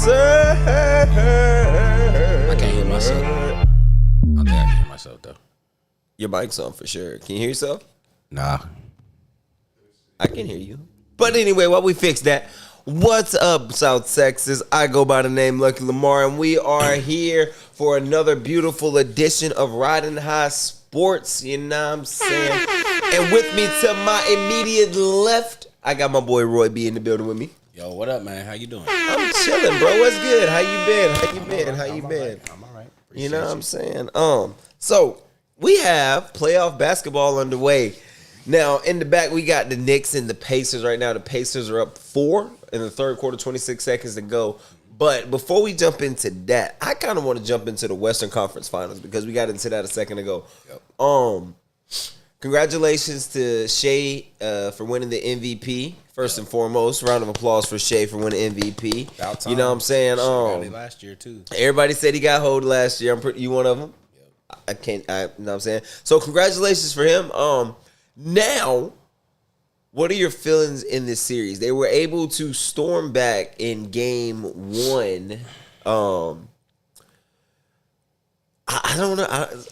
sir. I can't hear myself. I think I can hear myself though. Your mic's on for sure. Can you hear yourself? Nah. I can hear you. But anyway, while we fix that, what's up, South Texas? I go by the name Lucky Lamar, and we are here for another beautiful edition of Ridin High Sports. You know what I'm saying? And with me to my immediate left, I got my boy Roy B in the building with me. Yo, what up, man? How you doing? I'm chilling, bro. What's good? How you been? How you been? I'm all right. You know what I'm saying? So we have playoff basketball underway. Now, in the back, we got the Knicks and the Pacers right now. The Pacers are up 4 in the third quarter, 26 seconds to go. But before we jump into that, I kind of want to jump into the Western Conference Finals because we got into that a second ago. Yep. Congratulations to Shea for winning the MVP. First and foremost, round of applause for Shea for winning MVP. You know what I'm saying? Last year too. Everybody said he got hold last year. You one of them? Yep. You know what I'm saying? So congratulations for him. Now, what are your feelings in this series? They were able to storm back in game 1. I don't know.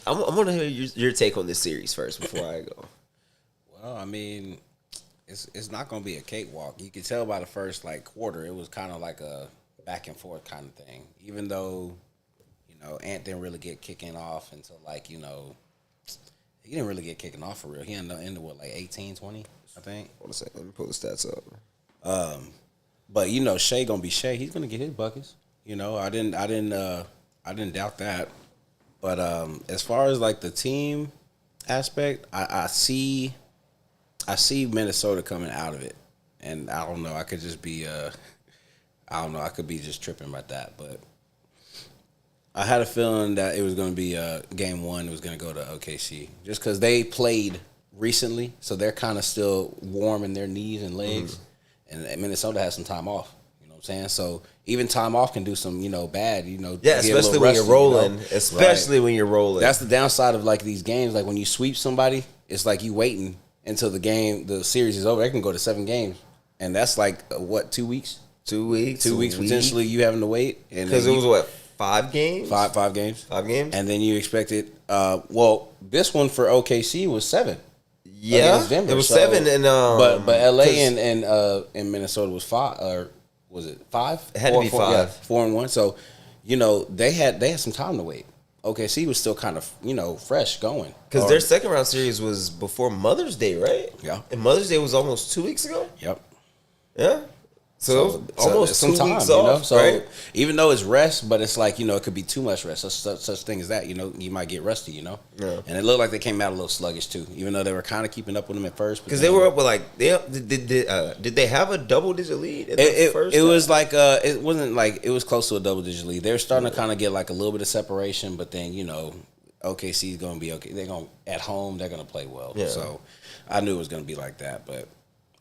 I want to hear your take on this series first before I go. Well, I mean, it's not going to be a cakewalk. You can tell by the first quarter, it was kind of like a back and forth kind of thing. Even though, Ant didn't really get kicking off until he didn't really get kicking off for real. He ended up 18, 20, I think. Hold on a second. Let me pull the stats up. But Shea gonna be Shea. He's gonna get his buckets. I didn't doubt that. But as far as the team aspect, I see Minnesota coming out of it, and I don't know. I could just be I could be just tripping about that, but I had a feeling that it was going to be game 1. It was going to go to OKC just because they played recently, so they're kind of still warm in their knees and legs, and Minnesota has some time off. You know what I'm saying? So even time off can do some bad. Yeah, especially when you're rolling. Especially when you're rolling. That's the downside of these games. When you sweep somebody, it's you waiting until the series is over. It can go to 7 games, and that's 2 weeks? 2 weeks. 2 weeks potentially you having to wait, and because it was what. 5 games? 5 games. 5 games? And then you expected, this one for OKC was 7. Yeah, Denver, it was 7. And, but LA and Minnesota was 5, or was it 5? It had to be 5. Yeah, 4-1. So, they had some time to wait. OKC was still kind of, fresh going. Because their second round series was before Mother's Day, right? Yeah. And Mother's Day was almost 2 weeks ago? Yep. Yeah. So it was almost some 2 weeks time, off, So right? even though it's rest, but it's it could be too much rest. Such thing as that, you might get rusty, Yeah. And it looked like they came out a little sluggish too, even though they were kind of keeping up with them at first. Because they were up with did they have a double digit lead? It was it wasn't it was close to a double digit lead. They were starting to kind of get a little bit of separation, but then OKC is going to be okay. They're going at home. They're going to play well. Yeah. So I knew it was going to be like that, but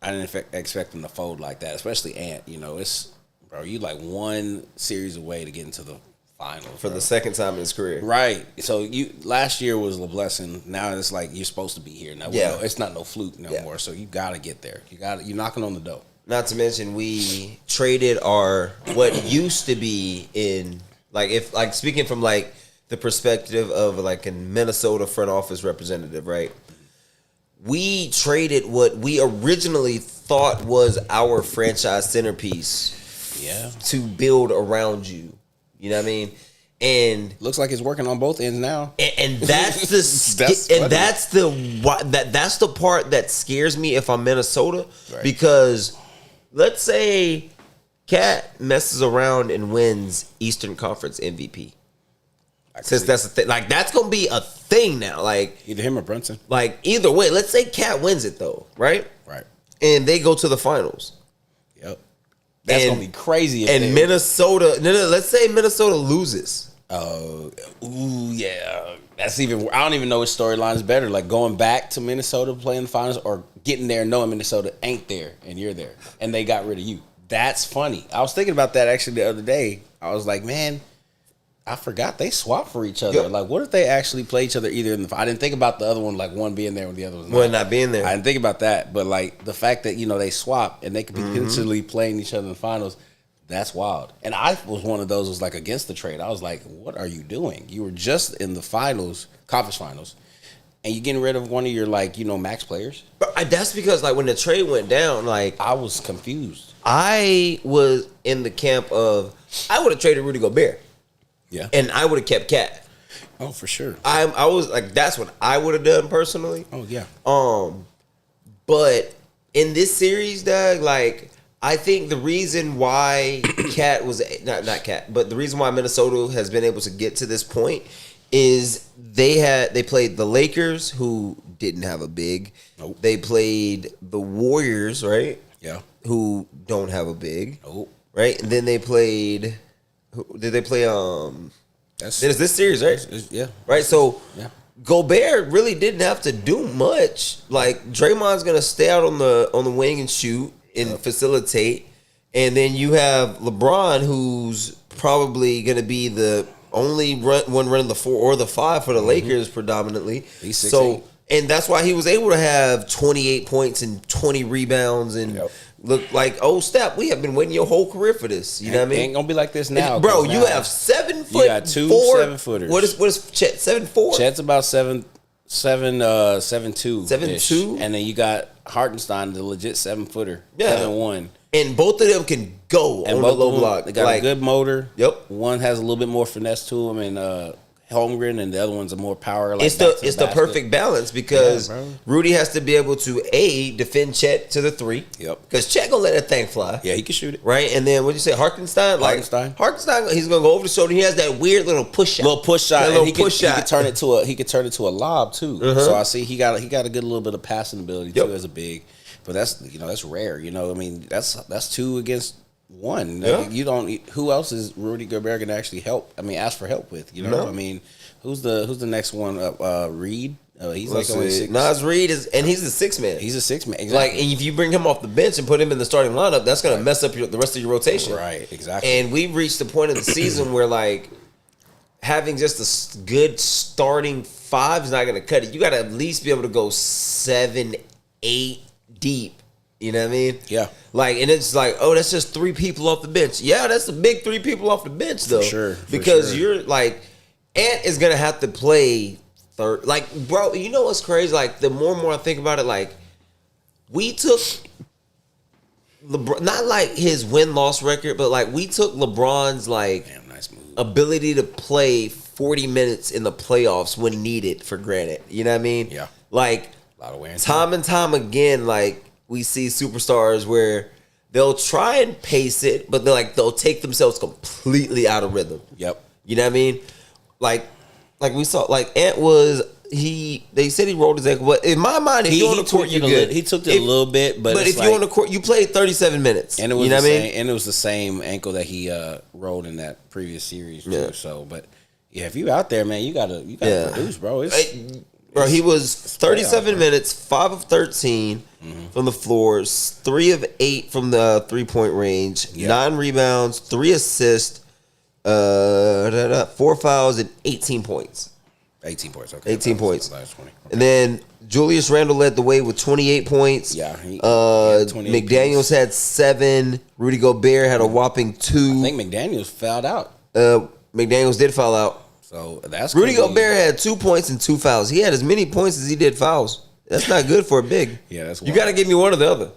I didn't expect them to fold like that, especially Ant. It's, bro, you 1 series away to get into the final. For the second time in his career. Right. So last year was a blessing. Now it's you're supposed to be here. Now it's not no fluke no more. So you got to get there. You're knocking on the door. Not to mention we traded our what used to be in speaking from the perspective of a Minnesota front office representative, right? We traded what we originally thought was our franchise centerpiece to build around you. You know what I mean? And looks like it's working on both ends now. And that's that's the part that scares me if I'm Minnesota, right? Because let's say Cat messes around and wins Eastern Conference MVP. Since that's the thing, that's gonna be a thing now. Either him or Brunson. Either way, let's say Cat wins it though, right? Right. And they go to the finals. Yep. That's gonna be crazy. And Minnesota, let's say Minnesota loses. Yeah. That's even. I don't even know which storyline is better. Going back to Minnesota playing the finals, or getting there knowing Minnesota ain't there and you're there, and they got rid of you. That's funny. I was thinking about that actually the other day. I was like, man, I forgot they swapped for each other. Yep. What if they actually play each other either in the? I didn't think about the other one, one being there and the other was not. One not being there. I didn't think about that, but the fact that they swap and they could be potentially playing each other in the finals, That's wild. And I was one of those who was like against the trade. I was like, what are you doing? You were just in the finals, conference finals, and you getting rid of one of your max players? But that's because like when the trade went down, like I was confused. I was in the camp of I would have traded Rudy Gobert. Yeah. And I would have kept Cat. Oh, for sure. I was like, that's what I would have done personally. Oh yeah. But in this series, Doug, like I think the reason why Cat was not Cat, but the reason why Minnesota has been able to get to this point is they played the Lakers, who didn't have a big. Nope. They played the Warriors, right? Yeah. Who don't have a big. Nope. Right? And then they played. Did they play? That's this series, right? Yeah. Right. So yeah. Gobert really didn't have to do much. Like Draymond's gonna stay out on the wing and shoot and facilitate, and then you have LeBron, who's probably gonna be the only one running the 4 or the 5 for the Lakers predominantly. He's 6'8". So, and that's why he was able to have 28 points and 20 rebounds and look like, oh, Steph, we have been waiting your whole career for this. You know what I mean? Ain't gonna be like this now, bro. Now, you have 7 foot. You got two 7-footers. What is Chet? 7'4"? Chet's about 7'2". 7'2", and then you got Hartenstein, the legit 7-footer, Yeah. 7'1". And both of them can go And on both the low of them, block. they got like, a good motor. Yep. One has a little bit more finesse to him, and Holmgren, and the other one's a more power. Like it's the perfect balance because Rudy has to be able to defend Chet to the 3. Yep. Because Chet gonna let that thing fly. Yeah, he can shoot it. Right, and then what you say, Hartenstein? Hartenstein, he's gonna go over the shoulder. He has that weird little push shot. He could turn it to a lob too. So I see he got a good little bit of passing ability too as a big. But that's rare. I mean that's 2 against 1. Yeah. You don't. Who else is Rudy Gobert gonna actually help? I mean, ask for help with. No. I mean, who's the next one up? Reed. He's Let's like only see. 6. Nas Reed and he's a 6 man. He's a 6 man. Exactly. Like, and if you bring him off the bench and put him in the starting lineup, that's gonna mess up the rest of your rotation. Right. Exactly. And we've reached the point of the season where like having just a good starting 5 is not gonna cut it. You got to at least be able to go 7, 8 deep. You know what I mean? Yeah. Like, and it's like, oh, that's just 3 people off the bench. Yeah, that's a big 3 people off the bench, though. For sure. Because you're like, Ant is gonna have to play third. Like, bro, you know what's crazy? Like, the more and more I think about it, like, we took LeBron, not like his win-loss record, but like we took LeBron's like nice move. Ability to play 40 minutes in the playoffs when needed for granted. You know what I mean? Yeah. Like, A lot of wear and time and time again, like we see superstars where they'll try and pace it, but they'll take themselves completely out of rhythm. Yep. You know what I mean? Like we saw, like Ant was they said he rolled his ankle, but in my mind, if you're on the court, you good. He took it a little bit, but if you're on the court, you played 37 minutes, and it was you know what I mean? And it was the same ankle that he rolled in that previous series too. Yeah. So, but yeah, if you out there, man, you gotta produce, bro. Bro, he was 37 minutes, 5 of 13 from the floor, 3 of 8 from the 3-point range, 9 rebounds, 3 assists, 4 fouls, and 18 points. 18 points, okay. 18 points. Last 20. Okay. And then Julius Randle led the way with 28 points. Yeah. He had 28 McDaniels had 7. Rudy Gobert had a whopping 2. I think McDaniels fouled out. McDaniels did foul out. So that's Rudy Gobert had 2 points and 2 fouls. He had as many points as he did fouls. That's not good for a big. Yeah, that's wild. You got to give me one or the other.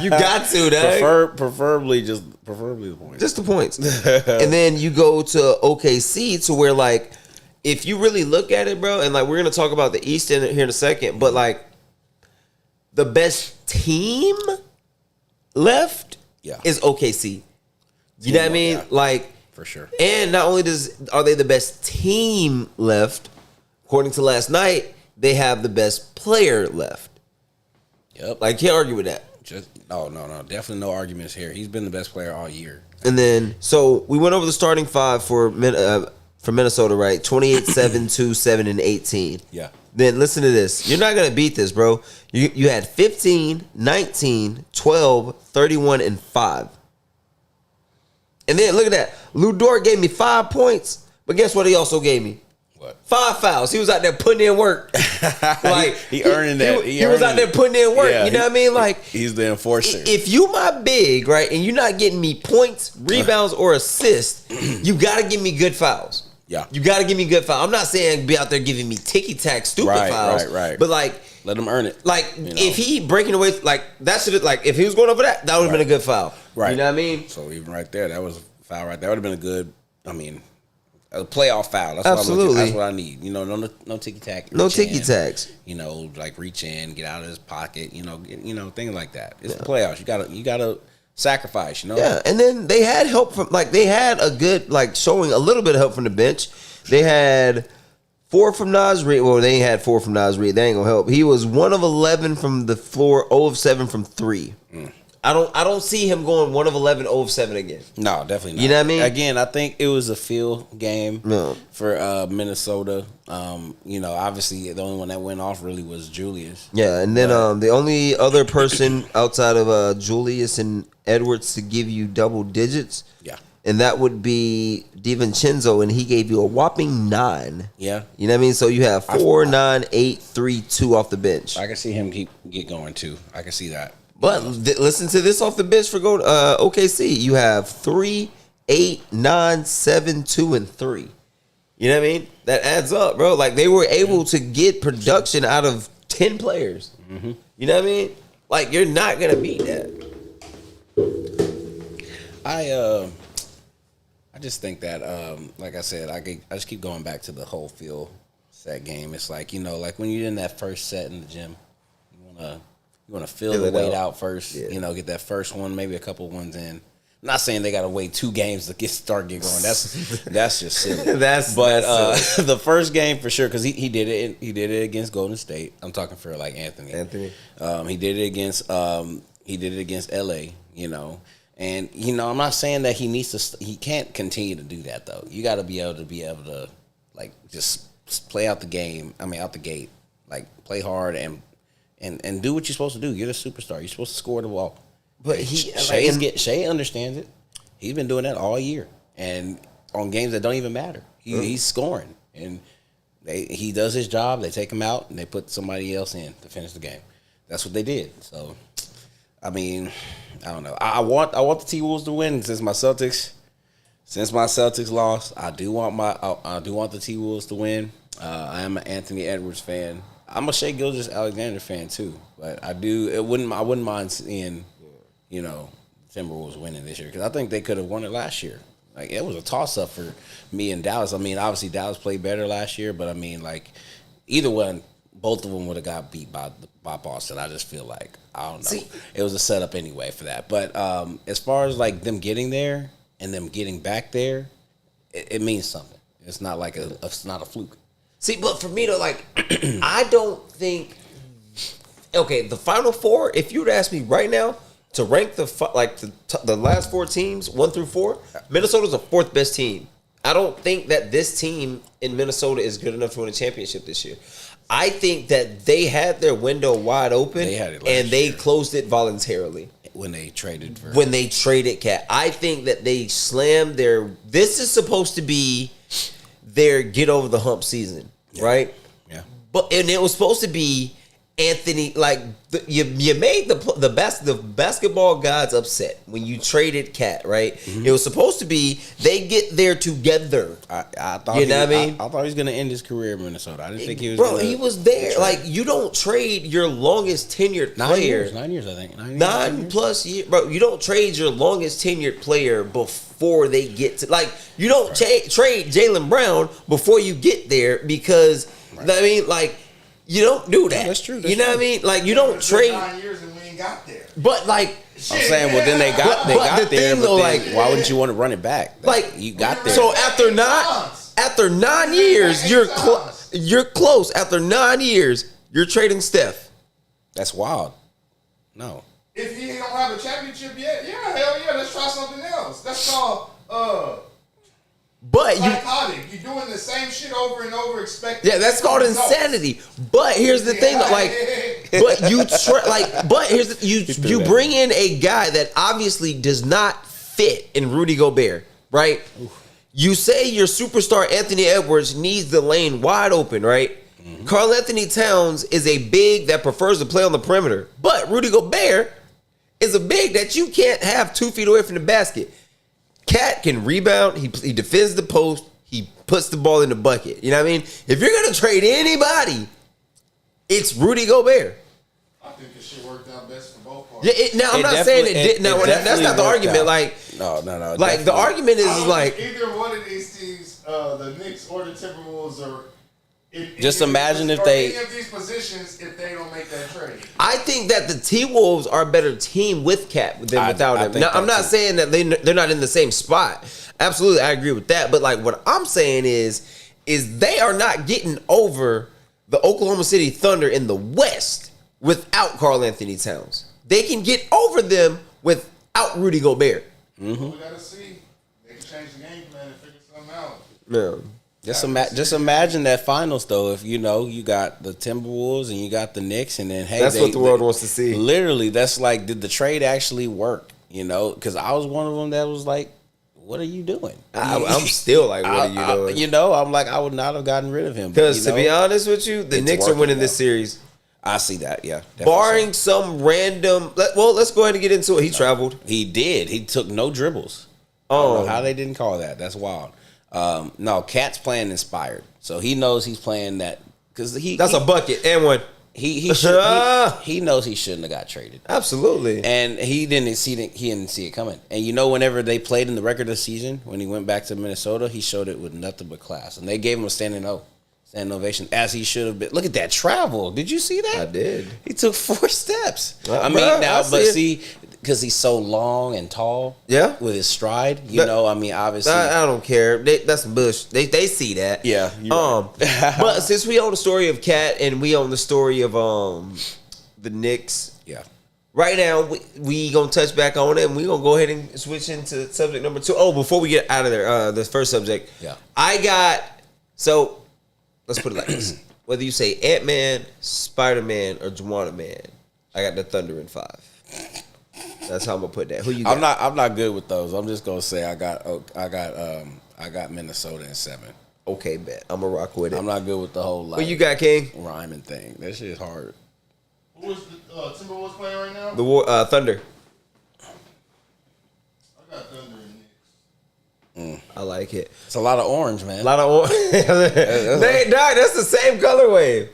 You got to, dog. Preferably the points. Just the points. And then you go to OKC to where, like, if you really look at it, bro, and, like, we're going to talk about the East here in a second, but, like, the best team left is OKC. You know what I mean? Yeah. Like, for sure. And not only are they the best team left, according to last night, they have the best player left. Yep. Like, can't argue with that. No. Definitely no arguments here. He's been the best player all year. And then, so we went over the starting 5 for Minnesota, right? 28, 7, 2, 7, and 18. Yeah. Then listen to this. You're not going to beat this, bro. You had 15, 19, 12, 31, and 5. And then look at that. Lou Dort gave me 5 points, but guess what he also gave me? What? 5 fouls. He was out there putting in work. Like he earning that. He was out there putting in work. Yeah, you know what I mean? Like he's the enforcer. If you my big, right, and you're not getting me points, rebounds, or assists, you gotta give me good fouls. Yeah, you gotta give me good fouls. I'm not saying be out there giving me ticky tack stupid fouls. Right. But like, let him earn it. Like if he breaking away, like that should like if he was going over that would have been a good foul. Right. You know what I mean? So even right there, that was a foul right there. That would have been a good. I mean, a playoff foul. That's Absolutely. That's what I need. You know, no ticky tack. No ticky tacks. You know, like reach in, get out of his pocket. You know, things like that. It's the playoffs. You gotta sacrifice. You know. Yeah, and then they had help from they had a good showing a little bit of help from the bench. They had 4 from Naz Reid. Well, they ain't had 4 from Naz Reid. They ain't gonna help. He was 1 of 11 from the floor, 0 of 7 from 3. I don't see him going 1 of 11, 0 of 7 again. No, definitely not. You know what I mean? Again, I think it was a field game for Minnesota. You know, obviously the only one that went off really was Julius. Yeah, and then the only other person outside of Julius and Edwards to give you double digits, and that would be DiVincenzo, and he gave you a whopping 9. Yeah. You know what I mean? So you have 4, 9, 8, 3, 2 off the bench. I can see him get going too. I can see that. But listen to this off the bench for OKC. You have 3, 8, 9, 7, 2, and 3. You know what I mean? That adds up, bro. Like they were able to get production out of 10 players. Mm-hmm. You know what I mean? Like you're not gonna beat that. I just think that, like I said, I just keep going back to the whole field set game. It's like, you know, like when you're in that first set in the gym, you want to feel the weight out first. Yeah. You know, get that first one, maybe a couple ones in. I'm not saying they got to wait 2 games to get going. That's just silly. That's silly. The first game for sure, because he did it. He did it against Golden State. I'm talking for like Anthony. He did it against LA. You know. And, you know, I'm not saying that he can't continue to do that, though. You got to be able to, like, just play out the game. I mean, out the gate. Like, play hard and do what you're supposed to do. You're a superstar. You're supposed to score the ball. But Shea understands it. He's been doing that all year. And on games that don't even matter. He's scoring. And he does his job. They take him out, and they put somebody else in to finish the game. That's what they did. So, I mean, I don't know. I want the T-Wolves to win since my Celtics lost. I do want the T-Wolves to win. I am an Anthony Edwards fan. I'm a Shai Gilgeous-Alexander fan too, but I wouldn't mind seeing, you know, Timberwolves winning this year because I think they could have won it last year. Like it was a toss up for me and Dallas. I mean, obviously Dallas played better last year, but I mean, like either one, both of them would have got beat by Boston. I just feel like I don't know. It was a setup anyway for that. But as far as like them getting there and them getting back there, it means something. It's not like it's not a fluke. See, but for me though, like I don't think. Okay, the Final Four. If you would ask me right now to rank the last 4 teams 1 through 4, Minnesota's the 4th best team. I don't think that this team in Minnesota is good enough to win a championship this year. I think that they had their window wide open and they closed it voluntarily. When they traded Cat. I think that they slammed this is supposed to be their get over the hump season, right? Yeah. And it was supposed to be Anthony, like you made the basketball gods upset when you traded Cat, right? Mm-hmm. It was supposed to be they get there together. I thought you know what I mean? I thought he was going to end his career in Minnesota. I didn't think he was. Bro, he was there. Like you don't trade your longest tenured player. 9 years, I think. 9 plus years, bro. You don't trade your longest tenured player before they get to you don't trade Jaylen Brown before you get there because I mean like. You don't do that. Yeah, that's true. You know what I mean? Like you don't trade 9 years and we ain't got there. But like I'm saying, well, then they got there. But why wouldn't you want to run it back? Like you got there. So after 9 years, you're close. After 9 years, you're trading Steph. That's wild. No. If he don't have a championship yet, yeah, hell yeah, let's try something else. That's called But psychotic. You're doing the same shit over and over, expecting. Yeah, that's called insanity. But here's the thing, you bring in a guy that obviously does not fit in Rudy Gobert, right? Oof. You say your superstar Anthony Edwards needs the lane wide open, right? Mm-hmm. Karl Anthony Towns is a big that prefers to play on the perimeter, but Rudy Gobert is a big that you can't have 2 feet away from the basket. Cat can rebound. He defends the post. He puts the ball in the bucket. You know what I mean? If you're going to trade anybody, it's Rudy Gobert. I think this shit worked out best for both parties. Yeah, now, I'm not saying it didn't. No, that's not the argument. Out. Like, no. Like, the argument is like. Either one of these teams, the Knicks or the Timberwolves, are. Just imagine if they. Any of these positions, if they don't make that trade. I think that the T-Wolves are a better team with Cat than without him. Now, I'm not saying that they're not in the same spot. Absolutely, I agree with that. But like, what I'm saying is they are not getting over the Oklahoma City Thunder in the West without Karl Anthony Towns. They can get over them without Rudy Gobert. Mm-hmm. We gotta see. They can change the game plan and figure something out. Yeah. Just imagine that finals though. If you got the Timberwolves and you got the Knicks, and then that's what the world wants to see. Literally, that's like, did the trade actually work? Because I was one of them that was like, "What are you doing?" I'm still like, "What are you doing?" I'm like, I would not have gotten rid of him. Because to be honest with you, the Knicks are winning this series. I see that. Yeah, barring some random. Well, let's go ahead and get into it. He traveled. He did. He took no dribbles. I don't know how they didn't call that. That's wild. No, Cat's playing inspired, so he knows he's playing that because that's a bucket and one. He knows he shouldn't have got traded. Absolutely, and he didn't see it coming. And whenever they played in the regular season, when he went back to Minnesota, he showed it with nothing but class, and they gave him a standing ovation as he should have been. Look at that travel! Did you see that? I did. He took 4 steps. See, because he's so long and tall, yeah, with his stride, obviously, I don't care. That's bush. They see that, yeah. Right. But since we own the story of Cat and we own the story of the Knicks, yeah. Right now we gonna touch back on it, and we gonna go ahead and switch into subject number 2. Oh, before we get out of there, the first subject, yeah, so let's put it like this: whether you say Ant-Man, Spider-Man, or Juwanna-Man, I got the Thunder in 5. That's how I'm gonna put that. Who you got? I'm not good with those. I'm just gonna say I got Minnesota in 7. Okay, bet. I'm gonna rock with it. I'm not good with the whole Who you got, King? Rhyming thing. That shit is hard. Who is the Timberwolves playing right now? The Thunder. I got Thunder and Knicks. I like it. It's a lot of orange, man. A lot of orange. That's the same colorway.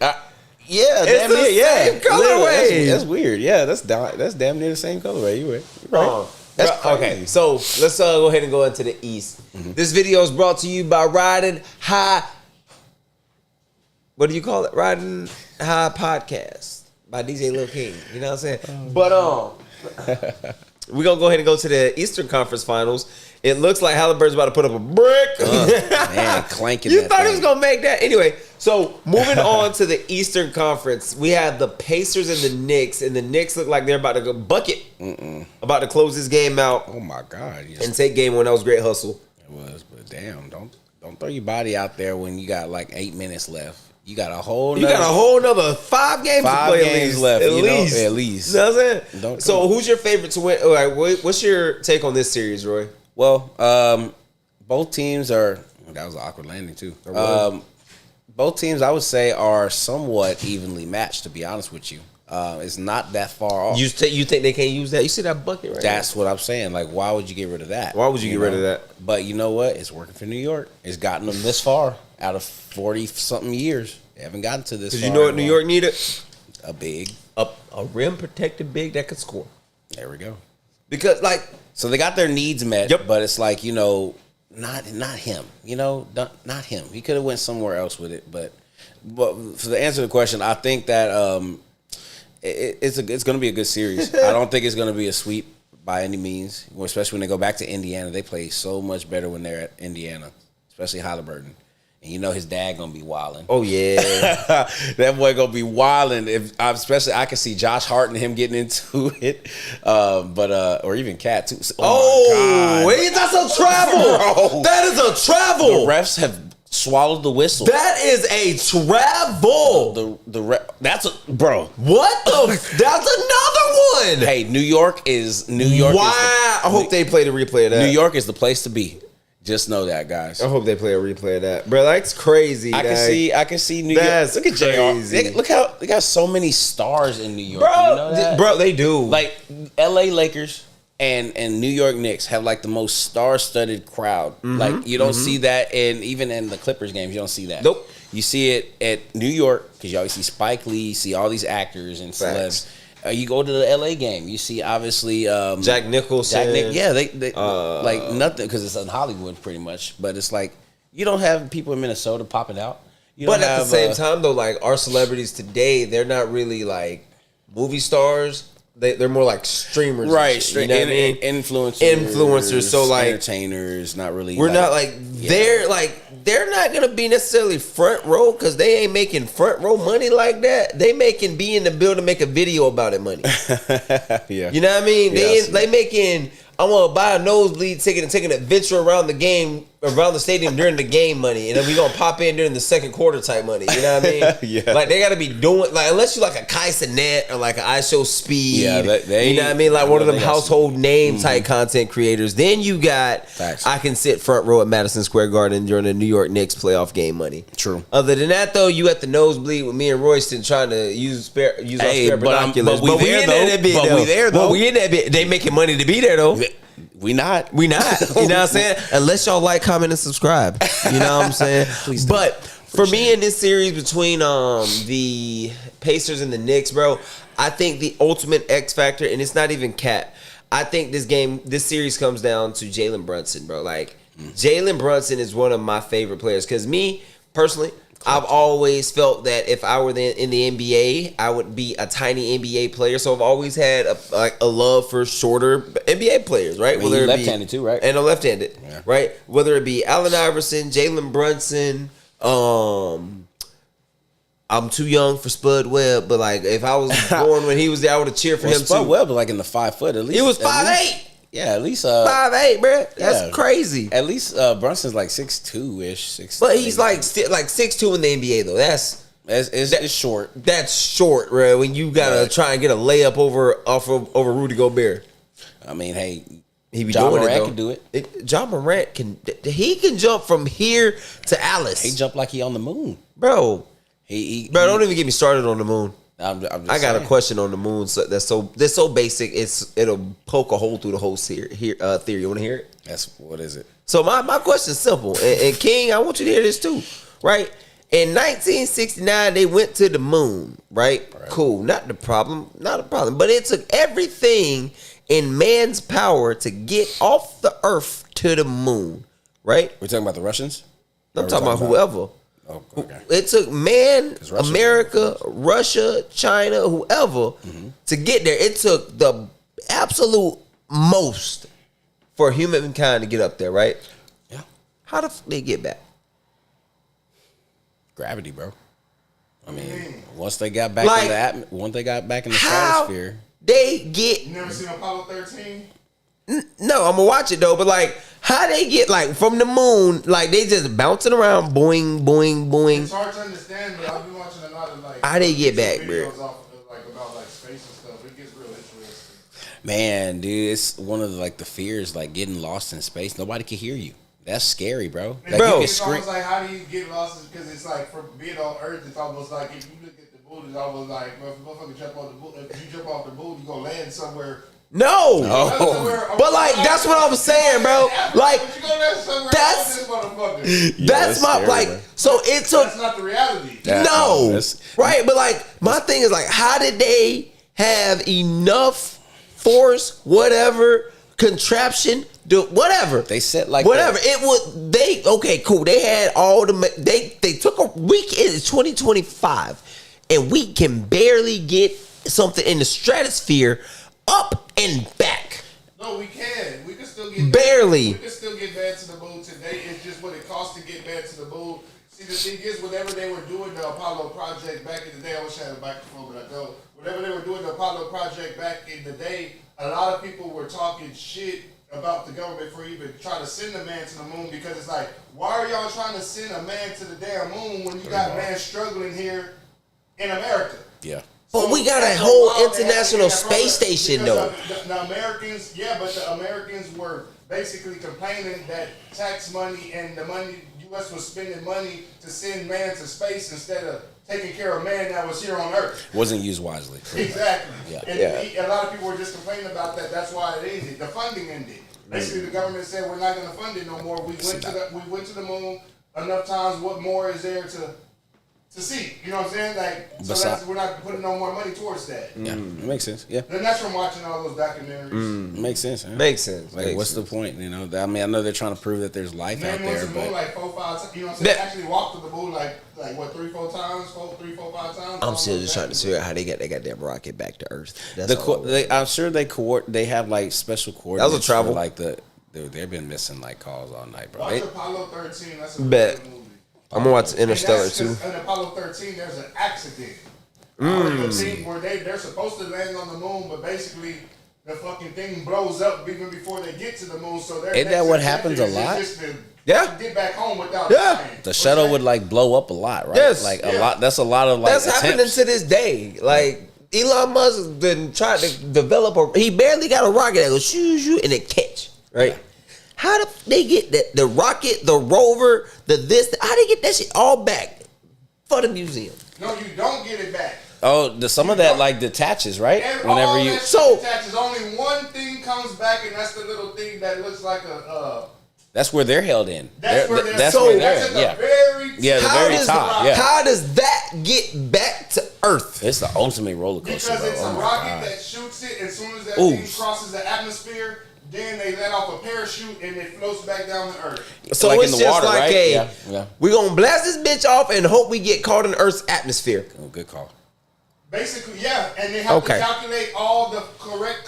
Yeah, it's damn near, same colorway. That's weird. Yeah, that's damn near the same colorway. You're right. That's okay. So let's go ahead and go into the East. Mm-hmm. This video is brought to you by Ridin High. What do you call it? Ridin High Podcast by DJ Lil King. You know what I'm saying? But we're gonna go ahead and go to the Eastern Conference Finals. It looks like Halliburton's about to put up a brick. Man, clanking. You thought he was gonna make that anyway. So moving on to the Eastern Conference, we have the Pacers and the Knicks, and the Knicks look like they're about to go bucket, about to close this game out. Oh my God! And take game 1. That was great hustle. It was, but damn, don't throw your body out there when you got like 8 minutes left. You got a whole nother 5 games to play. 5 games left. At least. You know what I'm saying? So who's your favorite to win? All right, what's your take on this series, Roy? Well, both teams are. That was an awkward landing too. Both teams, I would say, are somewhat evenly matched. To be honest with you, it's not that far off. You think they can't use that? You see that bucket right That's what I'm saying. Like, why would you get rid of that? Why would you get rid of that? But you know what? It's working for New York. It's gotten them this far out of 40-something years. They haven't gotten to this far. Because you know what New York needed? A big. A rim-protected big that could score. There we go. Because, so they got their needs met, yep. But it's like, not him. Not him. He could have went somewhere else with it. But for the answer to the question, I think that it's going to be a good series. I don't think it's going to be a sweep by any means, especially when they go back to Indiana. They play so much better when they're at Indiana, especially Halliburton. And his dad gonna be wilding. Oh yeah, that boy gonna be wilding. Especially I can see Josh Hart and him getting into it, or even Cat too. Oh, wait, that's a travel. Bro. That is a travel. The refs have swallowed the whistle. That is a travel. That's a bro. What the? That's another one. Hey, New York is. Wow, I hope they play the replay of that. New York is the place to be. Just know that, guys. I hope they play a replay of that, bro. That's crazy. I can see New York. That's Look at crazy. JR. Look how they got so many stars in New York. bro. You know that? Bro, they do. Like L.A. Lakers and New York Knicks have like the most star-studded crowd. Like you don't see that, and even in the Clippers games, you don't see that. Nope. You see it at New York because you always see Spike Lee, you see all these actors and Facts. celebs. You go to the L.A. game, you see obviously Jack Nicholson. yeah, they like nothing because it's in Hollywood pretty much. But it's like you don't have people in Minnesota popping out. You But don't at the have, same time, though, like our celebrities today, they're not really like movie stars. They're more like streamers, and right? shit, you know what I mean? Influencers, So like entertainers, not really. we're not like they're not gonna be necessarily front row because they ain't making front row money like that. They making be in the building, make a video about it money. yeah. You know what I mean? Yeah, They making. I'm gonna buy a nosebleed ticket and take an adventure around the game, around the stadium during the game money, and then we gonna pop in during the second quarter type money. You know what I mean? Yeah. Like they gotta be doing like unless you like a Kai Cenat or like an iShow Speed. Yeah, they you know what I mean? Like one of them they got household name type content creators. Then you got Facts. I can sit front row at Madison Square Garden during the New York Knicks playoff game money. True. Other than that though, you at the nosebleed with me and Royston trying to use our spare binoculars. but we there, in though. that bit, But we there, though. But we in that bit. They making money to be there though. We not. We not. You know what I'm saying? Unless y'all like, comment, and subscribe. You know what I'm saying? Please do. But for me in this series between the Pacers and the Knicks, bro, I think the ultimate X factor, and it's not even cap. I think this series comes down to Jalen Brunson, bro. Like Jalen Brunson is one of my favorite players because me personally, I've always felt that if I were in the NBA, I would be a tiny NBA player. So I've always had a love for shorter NBA players, right? I mean, you're left-handed too, right? And I'm left-handed, Yeah. right? Whether it be Allen Iverson, Jalen Brunson, I'm too young for Spud Webb, but like if I was born when he was there, I would have cheered for him Spud too. Webb was like in the 5 foot at least. He was at 5'8". least- Yeah, at least 5'8", bro. That's yeah. crazy. At least Brunson's like 6'2" ish. But he's like still like 6'2" in the NBA though. It's short. That's short, bro. When you gotta try and get a layup over Rudy Gobert. I mean, hey, He be John doing Morant it though. can do it. John Morant can jump from here to Alice. He jumped like he on the moon. Bro, don't even get me started on the moon. I'm just I got saying. a question on the moon that's so basic. It'll poke a hole through the whole theory. You want to hear it? What is it? So my question is simple, and King, I want you to hear this too, right? In 1969, they went to the moon, right? Cool, not a problem. But it took everything in man's power to get off the Earth to the moon, right? We're talking about the Russians. I'm talking about whoever. Oh, okay. It took man, Russia- America, Russia, China, whoever to get there. It took the absolute most for humankind to get up there, right? Yeah. How the fuck they get back? Gravity, bro. I mean, once they got back Like, in the once they got back in the How stratosphere. they get? You never seen Apollo 13? No, I'm gonna watch it though. But like, how they get like from the moon? Like they just bouncing around, boing, boing, boing. It's hard to understand, but I've been watching a lot of like How they get back, bro? videos off of, like about like space and stuff. It gets real interesting. Man, dude, it's one of the fears, like getting lost in space. Nobody can hear you. That's scary, bro. Like, Bro. you can It's scream. almost like how do you get lost? Because it's like for being on Earth, it's almost like if you look at the moon, it's almost like well, if a motherfucker jump off the moon. If you jump off the moon, you gonna land somewhere. No, Oh. but like that's what I'm saying, bro. Like But you gonna land somewhere that's- else, this motherfucker. Yeah, that's my scary, like. bro. So it took. That's not the reality. Yeah. No, That's- right? But like, my thing is like, how did they have enough force, whatever contraption, whatever? They set like whatever that. it would. They okay, cool. They had all the. They took a week. It's 2025, and we can barely get something in the stratosphere up and back. No, we can. We can still get Barely. We can still get back to the moon today. It's just what it costs to get back to the moon. See, the thing is, whenever they were doing the Apollo project back in the day, I wish I had a microphone, but I don't. Whenever they were doing the Apollo project back in the day, a lot of people were talking shit about the government for even trying to send a man to the moon because it's like, why are y'all trying to send a man to the damn moon when you got man struggling here in America? Yeah. But we got a that's whole wild they had to international get that space program station because though. The Americans, yeah, but the Americans were basically complaining that tax money and the money U.S. was spending money to send man to space instead of taking care of man that was here on Earth. Wasn't used wisely. Exactly. Yeah. And a lot of people were just complaining about that. That's why it ended. The funding ended. Basically, the government said we're not going to fund it no more. We went to the moon enough times. What more is there to see? You know what I'm saying? Like, so we're not putting no more money towards that. Yeah, it makes sense. Yeah, and that's from watching all those documentaries. Makes sense. Huh? Makes sense. Like, what's the point? You know, I mean, I know they're trying to prove that there's life out there, but but like 4, 5 times. You know what I'm saying? Actually walked to the moon like what 3, 4 times, 3, 4, 5 times. I'm still just trying to figure out how they got that goddamn rocket back to Earth. I'm sure they have like special coordinates. That was a travel. For, like they've been missing like calls all night, bro. Watch Apollo 13. That's a Bet. good movie. I'm gonna watch Interstellar too. In Apollo 13, there's an accident. The thing where they're supposed to land on the moon, but basically the fucking thing blows up even before they get to the moon. So isn't that what happens a lot? Get back home without dying. The shuttle would like blow up a lot, right? Yes. Like a lot. That's a lot of like. That's happening to this day. Like Elon Musk been trying to develop he barely got a rocket that goes shoo shoo and it catch right. Yeah. How do they get that? The rocket, the rover, how they get that shit all back for the museum? No, you don't get it back. Oh, some of that like detaches, right? Whenever you detaches, only one thing comes back, and that's the little thing that looks like a. That's where they're held in. That's where they're. That's so where that's they're. At the very the very top. Yeah. How does that get back to Earth? It's the ultimate roller coaster. Because it's a rocket that shoots it as soon as that thing crosses the atmosphere. Then they let off a parachute and it floats back down to Earth. So like it's in the just water, like right? We're going to blast this bitch off and hope we get caught in Earth's atmosphere. Oh, good call. Basically, yeah. And they have to calculate all the correct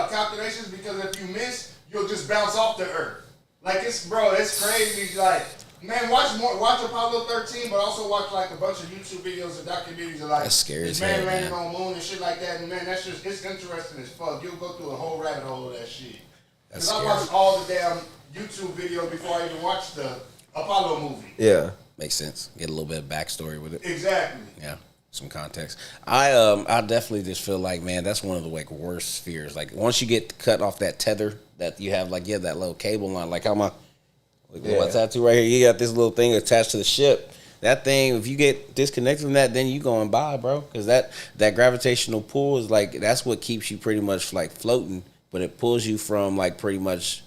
calculations because if you miss, you'll just bounce off the Earth. Like, it's crazy. Like, man, watch Apollo 13, but also watch like a bunch of YouTube videos and documentaries of like that's scary this man landing on moon and shit like that. And man, it's interesting as fuck. You'll go through a whole rabbit hole of that shit. Because I watched all the damn YouTube videos before I even watched the Apollo movie. Yeah. Makes sense. Get a little bit of backstory with it. Exactly. Yeah. Some context. I definitely just feel like, man, that's one of the like worst fears. Like once you get cut off that tether that you have, like that little cable line, like how my what's that to right here? You got this little thing attached to the ship. That thing, if you get disconnected from that, then you going by, bro. Because that gravitational pull is like that's what keeps you pretty much like floating. But it pulls you from like pretty much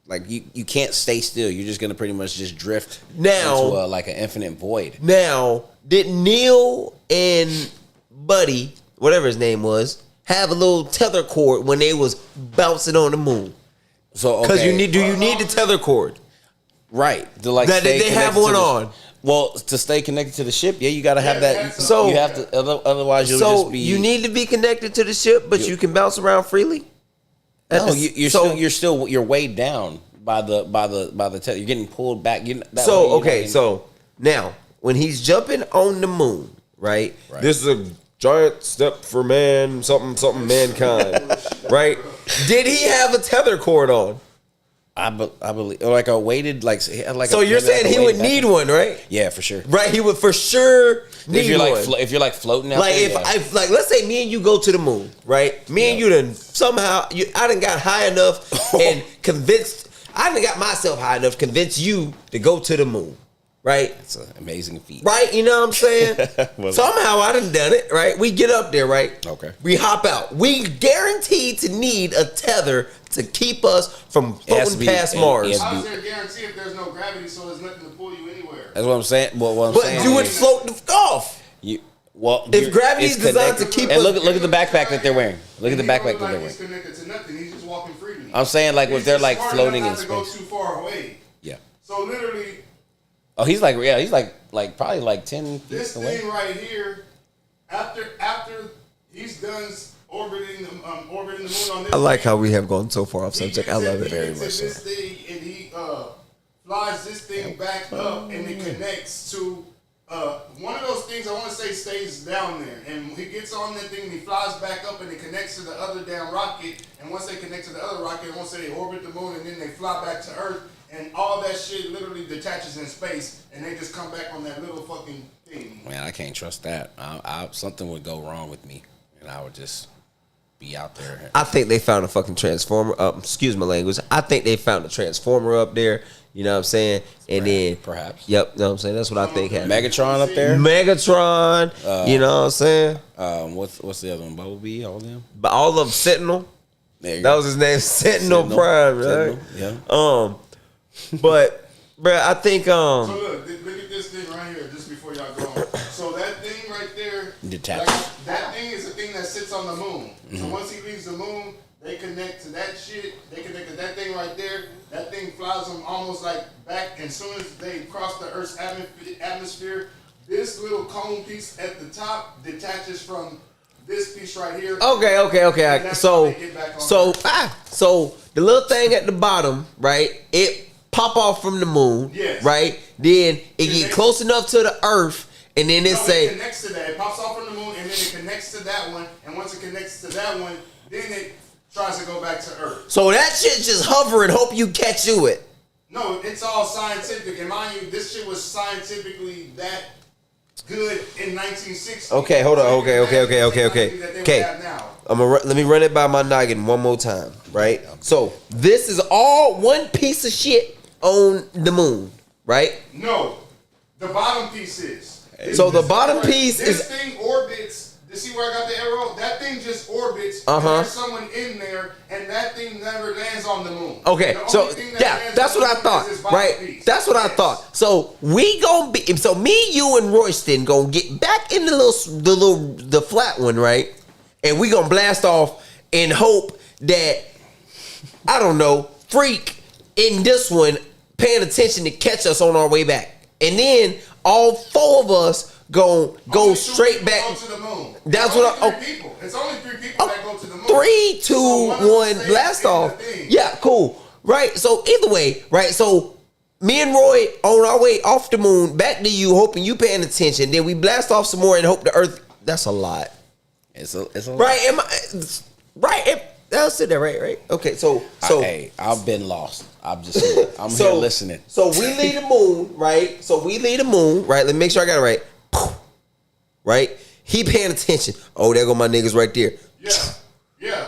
like you can't stay still. You're just gonna pretty much just drift now into like an infinite void. Now, did Neil and Buddy, whatever his name was, have a little tether cord when they was bouncing on the moon? So because you need the tether cord, right? To like that they have one on. Well, to stay connected to the ship, you got to have that. So you have to, otherwise you'll just be. You need to be connected to the ship, but you can bounce around freely. No, you're weighed down by the tether. You're getting pulled back. So now when he's jumping on the moon, right? This is a giant step for man, something mankind, right? Did he have a tether cord on? I believe like a weighted like. So you're saying he would need one, right? Yeah, for sure. Right, he would for sure need one. If you're like floating out like there, if like let's say me and you go to the moon, right? Me and you done somehow I done got high enough and convinced. I done got myself high enough to convince you to go to the moon, right? It's an amazing feat, right? You know what I'm saying? Somehow I done it, right? We get up there, right? Okay. We hop out. We guaranteed to need a tether to keep us from floating past Mars. How is there a guarantee if there's no gravity, so there's nothing to pull you anywhere? That's what I'm saying. But you would float off. If gravity is designed to keep us. And look at the backpack that they're wearing. Look at the backpack that they're wearing. He's connected to nothing. He's just walking freely. I'm saying like if they're like floating in space. Go too far away. Yeah. So literally. Oh, he's like probably like 10 feet this away. This thing right here, after he's done orbiting the moon on this. I like how we have gone so far off subject. I love it very much. This thing and he flies this thing back up and it connects to one of those things. I want to say stays down there, and he gets on that thing and he flies back up and it connects to the other damn rocket. And once they connect to the other rocket, once they orbit the moon and then they fly back to Earth. And all that shit literally detaches in space, and they just come back on that little fucking thing. Man, I can't trust that. Something would go wrong with me, and I would just be out there. I think they found a fucking transformer. Excuse my language. I think they found a transformer up there. You know what I'm saying? And then perhaps. Yep. You know what I'm saying? That's what I think happened. Megatron up there. Megatron. You know what I'm saying? What's the other one? Bumblebee. All of them. But all of them, Sentinel. That was his name, Sentinel Prime, right? Sentinel, yeah. But, bro, I think So look at this thing right here, just before y'all go on. So that thing right there, that thing is a thing that sits on the moon. Mm-hmm. So once he leaves the moon, they connect to that shit. They connect to that thing right there. That thing flies them almost like back. And as soon as they cross the Earth's atmosphere, this little cone piece at the top detaches from this piece right here. Okay. So the little thing at the bottom, right? It pop off from the moon, yes. Right? Then it get close enough to the Earth, and then it it connects to that. It pops off from the moon, and then it connects to that one. And once it connects to that one, then it tries to go back to Earth. So that shit just hover and hope you catch you it. No, it's all scientific. And mind you, this shit was scientifically that good in 1960. Okay, hold on. Okay. Let me run it by my noggin one more time, right? So this is all one piece of shit on the moon, right? No, the bottom piece is. The bottom piece is. This thing orbits. You see where I got the arrow? That thing just orbits. And there's someone in there, and that thing never lands on the moon. Okay, so that's what I thought, right? Piece. That's what I thought. So we gonna be. So me, you, and Royston gonna get back in the flat one, right? And we gonna blast off and hope that I don't know, freak in this one paying attention to catch us on our way back, and then all four of us go straight back. Go to the moon. That's what. It's only 3 people that go to the moon. 3, 2, 1, blast off. Yeah, cool. Right. So either way, right. So me and Roy on our way off the moon back to you, hoping you paying attention. Then we blast off some more and hope the Earth. That's a lot. It's a lot. Right. Am I right? I'll sit there. Right. Okay. So I've been lost. I'm here listening. So we leave the moon, right? Right. Let me make sure I got it right. Right? He paying attention. Oh, there go my niggas right there. Yeah.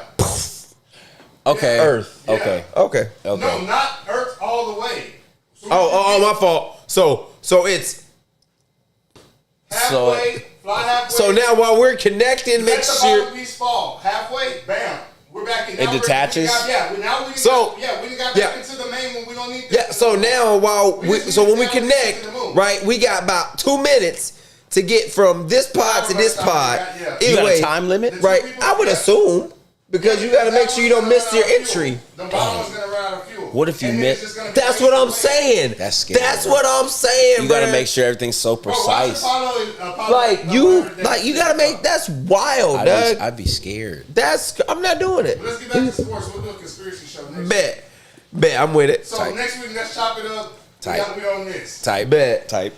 Okay. Earth. Yeah. Okay. No, not Earth all the way. So my fault. So it's halfway, fly halfway. So now while we're connecting, make sure the bottom piece fall. Halfway, bam. We're back in. It detaches. We got back into the main one. We don't need. So now when we connect, right, we got about 2 minutes to get from this pod to this pod. You got a time limit? Right. I would assume. Because you got to make sure you don't miss your entry. The bottom one's going to run out of fuel. What if you miss? That's what I'm saying. That's scary. That's what I'm saying. You got to make sure everything's so precise. You got to make. That's wild, Doug. I'd be scared. I'm not doing it. Let's get back to sports. We'll do a conspiracy show next. Bet. I'm with it. So next week, let's chop it up. We on this. Type. Bet. Type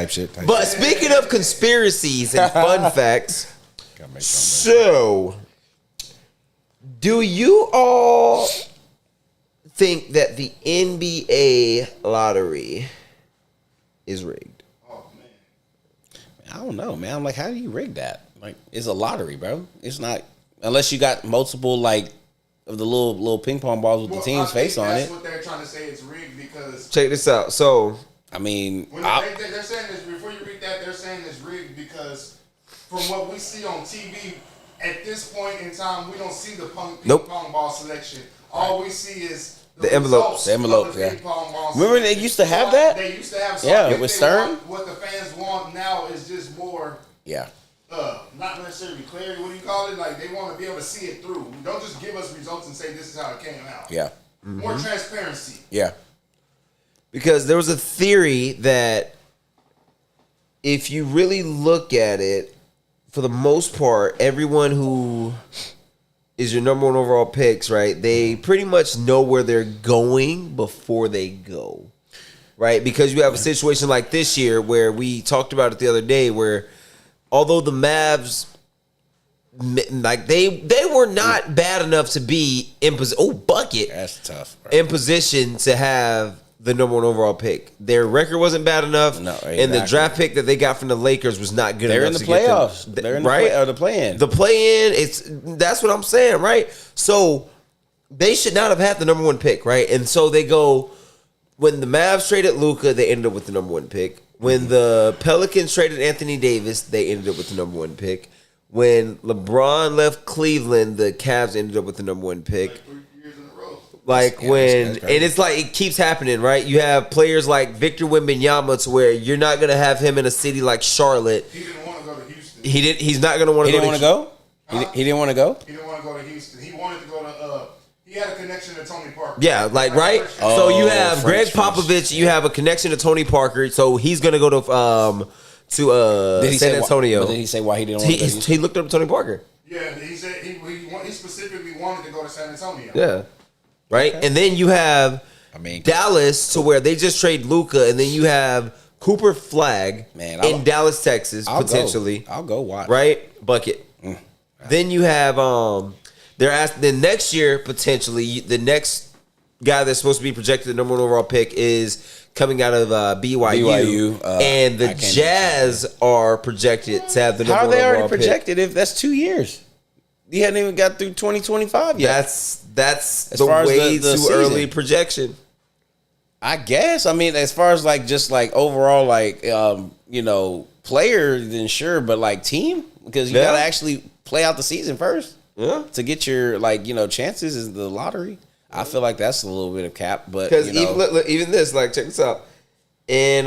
shit. But speaking of conspiracies and fun facts, so do you all think that the NBA lottery is rigged? Oh man, I don't know, man. I'm like, how do you rig that? Like, it's a lottery, bro. It's not unless you got multiple like of the little ping pong balls with the team's face on it. That's what they're trying to say. It's rigged because check this out. So I mean, they're saying this before you read that. They're saying it's rigged because from what we see on TV. At this point in time, we don't see the ping pong ball selection. All we see is the envelopes. The envelopes, yeah. Remember they used to have that? They used to have something. Yeah, with Stern. What the fans want now is just more. Yeah. Not necessarily clarity. What do you call it? Like they want to be able to see it through. Don't just give us results and say this is how it came out. Yeah. Mm-hmm. More transparency. Yeah. Because there was a theory that if you really look at it, for the most part, everyone who is your number one overall picks, right? They pretty much know where they're going before they go, right? Because you have a situation like this year where we talked about it the other day, where although the Mavs, like they were not bad enough to be in position. Oh, bucket! That's tough. Bro. In position to have the number 1 overall pick. Their record wasn't bad enough, and the draft pick that they got from the Lakers was not good enough. They're in the playoffs. They're in the play-in. The play-in. That's what I'm saying, right? So they should not have had the number 1 pick, right? And so they go. When the Mavs traded Luka, they ended up with the number 1 pick. When the Pelicans traded Anthony Davis, they ended up with the number 1 pick. When LeBron left Cleveland, the Cavs ended up with the number 1 pick. Like 3 years in a row. Like and it's like it keeps happening, right? You have players like Victor Wembanyama, to where you're not gonna have him in a city like Charlotte. He didn't want to go to Houston. He's not gonna want to. He didn't want to go. He didn't want to go. He didn't want to go to Houston. He wanted to go to. He had a connection to Tony Parker. Yeah, like right. So you have Greg Popovich. You have a connection to Tony Parker. So he's gonna go to San Antonio. But did he say why he didn't want to go? He looked up Tony Parker. Yeah, he said he specifically wanted to go to San Antonio. Yeah, right. Okay. And then you have Dallas, to where they just trade Luka, and then you have Cooper Flag in Dallas, Texas, potentially. I'll go watch. Right, bucket. Then you have then next year, potentially, the next guy that's supposed to be projected the number 1 overall pick is coming out of BYU. And the Jazz are projected to have the number 1 overall pick. How are they already projected if that's 2 years? You hadn't even got through 2025 yet. That's the way too early projection. I guess. I mean, as far as like just like overall like player, then sure, but like team, because you gotta actually play out the season first. Yeah. To get your chances is the lottery. I feel like that's a little bit of cap, but because even this, like, check this out. And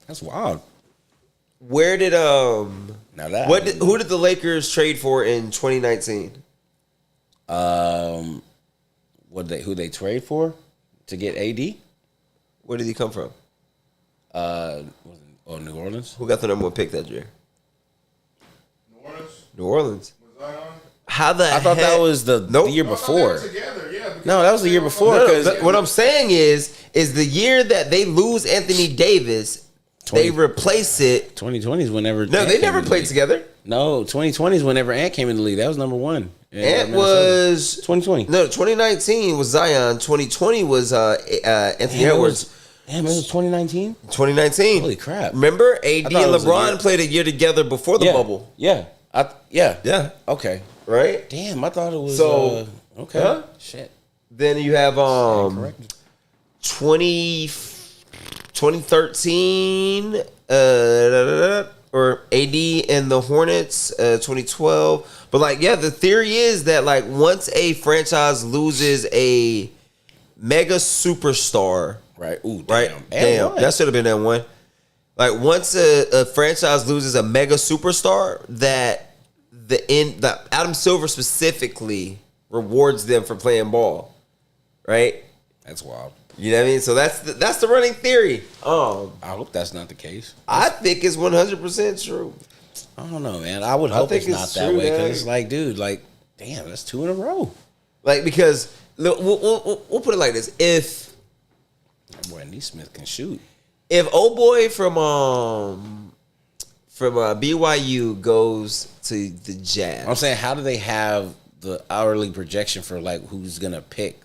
that's wild. Where did who did the Lakers trade for in 2019? Who they trade for to get AD? Where did he come from? New Orleans. Who got the number 1 pick that year? New Orleans. I thought that was the year before. No, that was the year before. What I'm saying is the year that they lose Anthony Davis, they replace it. 2020 is whenever. No, they never played together. No, 2020 is whenever Ant came in the league. That was number 1. Ant was 2020. No, 2019 was Zion. 2020 was Anthony Edwards. Damn, it was 2019? 2019. Holy crap. Remember, AD and LeBron played a year together before the bubble. Yeah. Yeah. Okay. Right? Damn, I thought it was okay. Huh? Shit. Then you have 2013 or AD and the Hornets 2012. But the theory is that once a franchise loses a mega superstar, right? Ooh, damn, that should have been that one. Once a franchise loses a mega superstar, that Adam Silver specifically rewards them for playing ball, right? That's wild. You know what I mean? So that's the running theory. I hope that's not the case. I think it's 100% true. I don't know, man. I would hope it's not that way, because it's dude, damn, that's 2 in a row. Because look, we'll put it like this: if that boy Neesmith can shoot, if old boy from BYU goes to the Jazz, I'm saying, how do they have the hourly projection for who's gonna pick?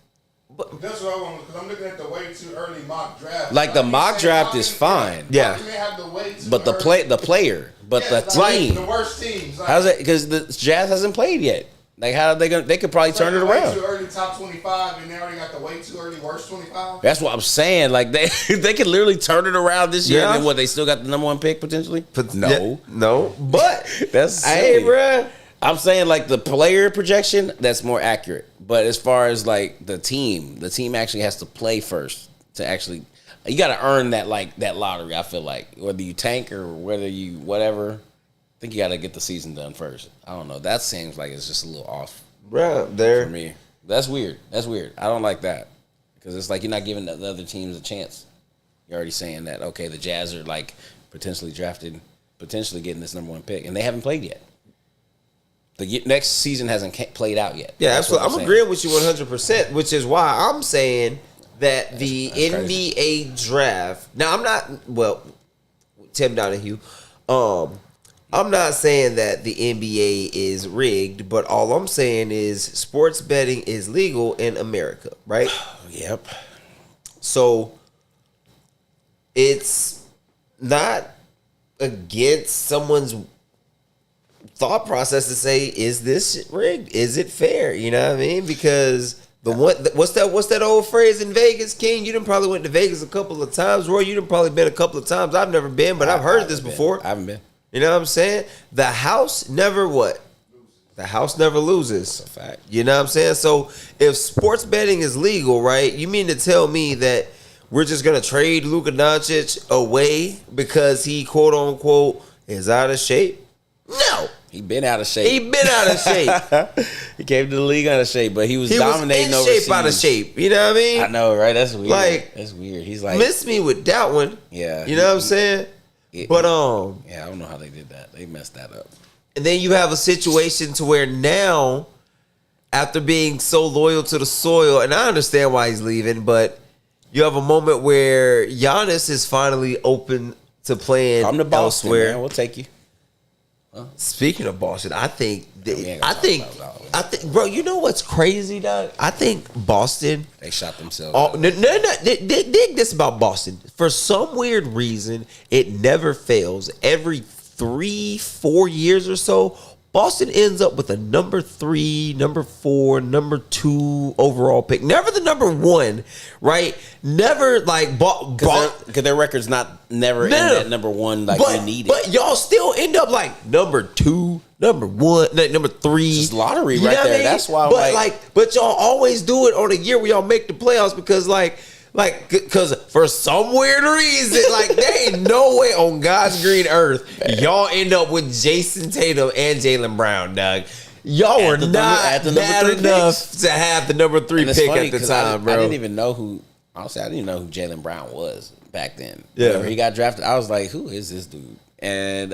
That's what I want, because I'm looking at the way too early mock draft. The mock draft is fine. Yeah. You may have the way too but the player, but the team. The worst teams. How's it? Because the Jazz hasn't played yet. How are they gonna? They could probably turn it around. Too early top 25, and they already got the way too early worst 25. That's what I'm saying. They could literally turn it around this year. And then they still got the number 1 pick potentially? No. But that's silly. Hey, bruh. I'm saying the player projection, that's more accurate. But as far as the team actually has to play first to actually. You got to earn that that lottery. I feel whether you tank or whether you whatever. I think you got to get the season done first. I don't know. That seems like it's just a little off, bro. For me, that's weird. I don't like that, because it's you're not giving the other teams a chance. You're already saying that the Jazz are potentially drafted, potentially getting this number 1 pick, and they haven't played yet. The next season hasn't played out yet. Yeah, absolutely. I'm agreeing with you 100%, which is why I'm saying that the NBA draft. Now, I'm not. Well, Tim Donahue. I'm not saying that the NBA is rigged, but all I'm saying is sports betting is legal in America, right? Yep. So it's not against someone's thought process to say, is this rigged? Is it fair? You know what I mean? Because what's that old phrase in Vegas, King? You done probably went to Vegas a couple of times. Roy, you done probably been a couple of times. I've never been, but I've heard this before. I haven't been. You know what I'm saying? The house never what? The house never loses. That's a fact. You know what I'm saying? So if sports betting is legal, right? You mean to tell me that we're just gonna trade Luka Doncic away because he quote unquote is out of shape? No. He been out of shape. He came to the league out of shape, but he was dominating in overseas. shape out of shape. You know what I mean? I know, right? That's weird. Like, that's weird. He's like, miss me with that one. Yeah. You know what I'm saying? Yeah, but yeah, I don't know how they did that. They messed that up. And then you have a situation to where now, after being so loyal to the soil, and I understand why he's leaving, but you have a moment where Giannis is finally open to playing Come to Boston, elsewhere. man. We'll take you. Speaking of Boston, I think, bro, you know what's crazy, dog? I think Boston. They shot themselves. Oh, no. Dig this about Boston. For some weird reason, it never fails. Every 3-4 years or so, Boston ends up with a number 3, number 4, number 2 overall pick. Never the number 1, right? Never like because their record's never in that number 1 like we needed. But y'all still end up like number 2, number 1, number 3. It's just lottery right there. I mean? That's why. But y'all always do it on a year where y'all make the playoffs because because for some weird reason, like there ain't no way on God's green earth y'all end up with Jason Tatum and Jaylen Brown, dog. Y'all were not bad enough to have the number 3 pick at the time, bro. I didn't even know who. Honestly, I didn't even know who Jaylen Brown was back then. Yeah, whenever he got drafted, I was like, "Who is this dude?" And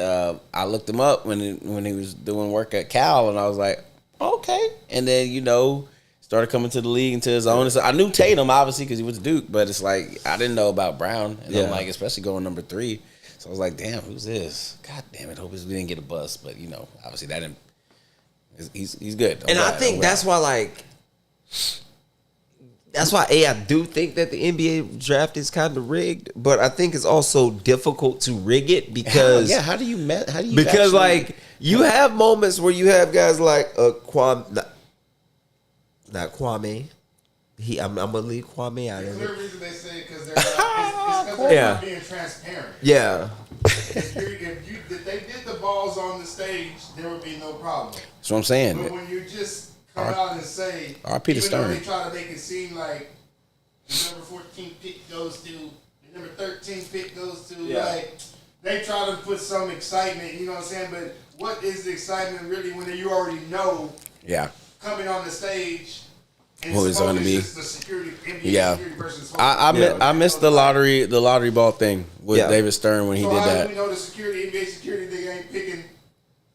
I looked him up when he was doing work at Cal, and I was like, "Okay." And then started coming to the league into his own. So I knew Tatum obviously because he was Duke, but it's like I didn't know about Brown, and I'm like, especially going number 3. So I was like, "Damn, who's this? God damn it! Hope we didn't get a bust." But obviously that didn't. He's good. I think that's why I do think that the NBA draft is kind of rigged, but I think it's also difficult to rig it because how do you because actually, you have moments where you have guys like Kwame. Not Kwame. I'm gonna leave Kwame out of it. The reason they say it because they're not being transparent. Yeah. If they did the balls on the stage, there would be no problem. That's what I'm saying. But when you just come out and say, R.P. to Stern, they try to make it seem like the number 14 pick goes to, the number 13 pick goes to, like they try to put some excitement. You know what I'm saying? But what is the excitement really when you already know? Yeah. Coming on the stage. Who is going to be? The security, NBA security person. I missed the lottery ball thing with David Stern when he did that. How do we know the NBA security nigga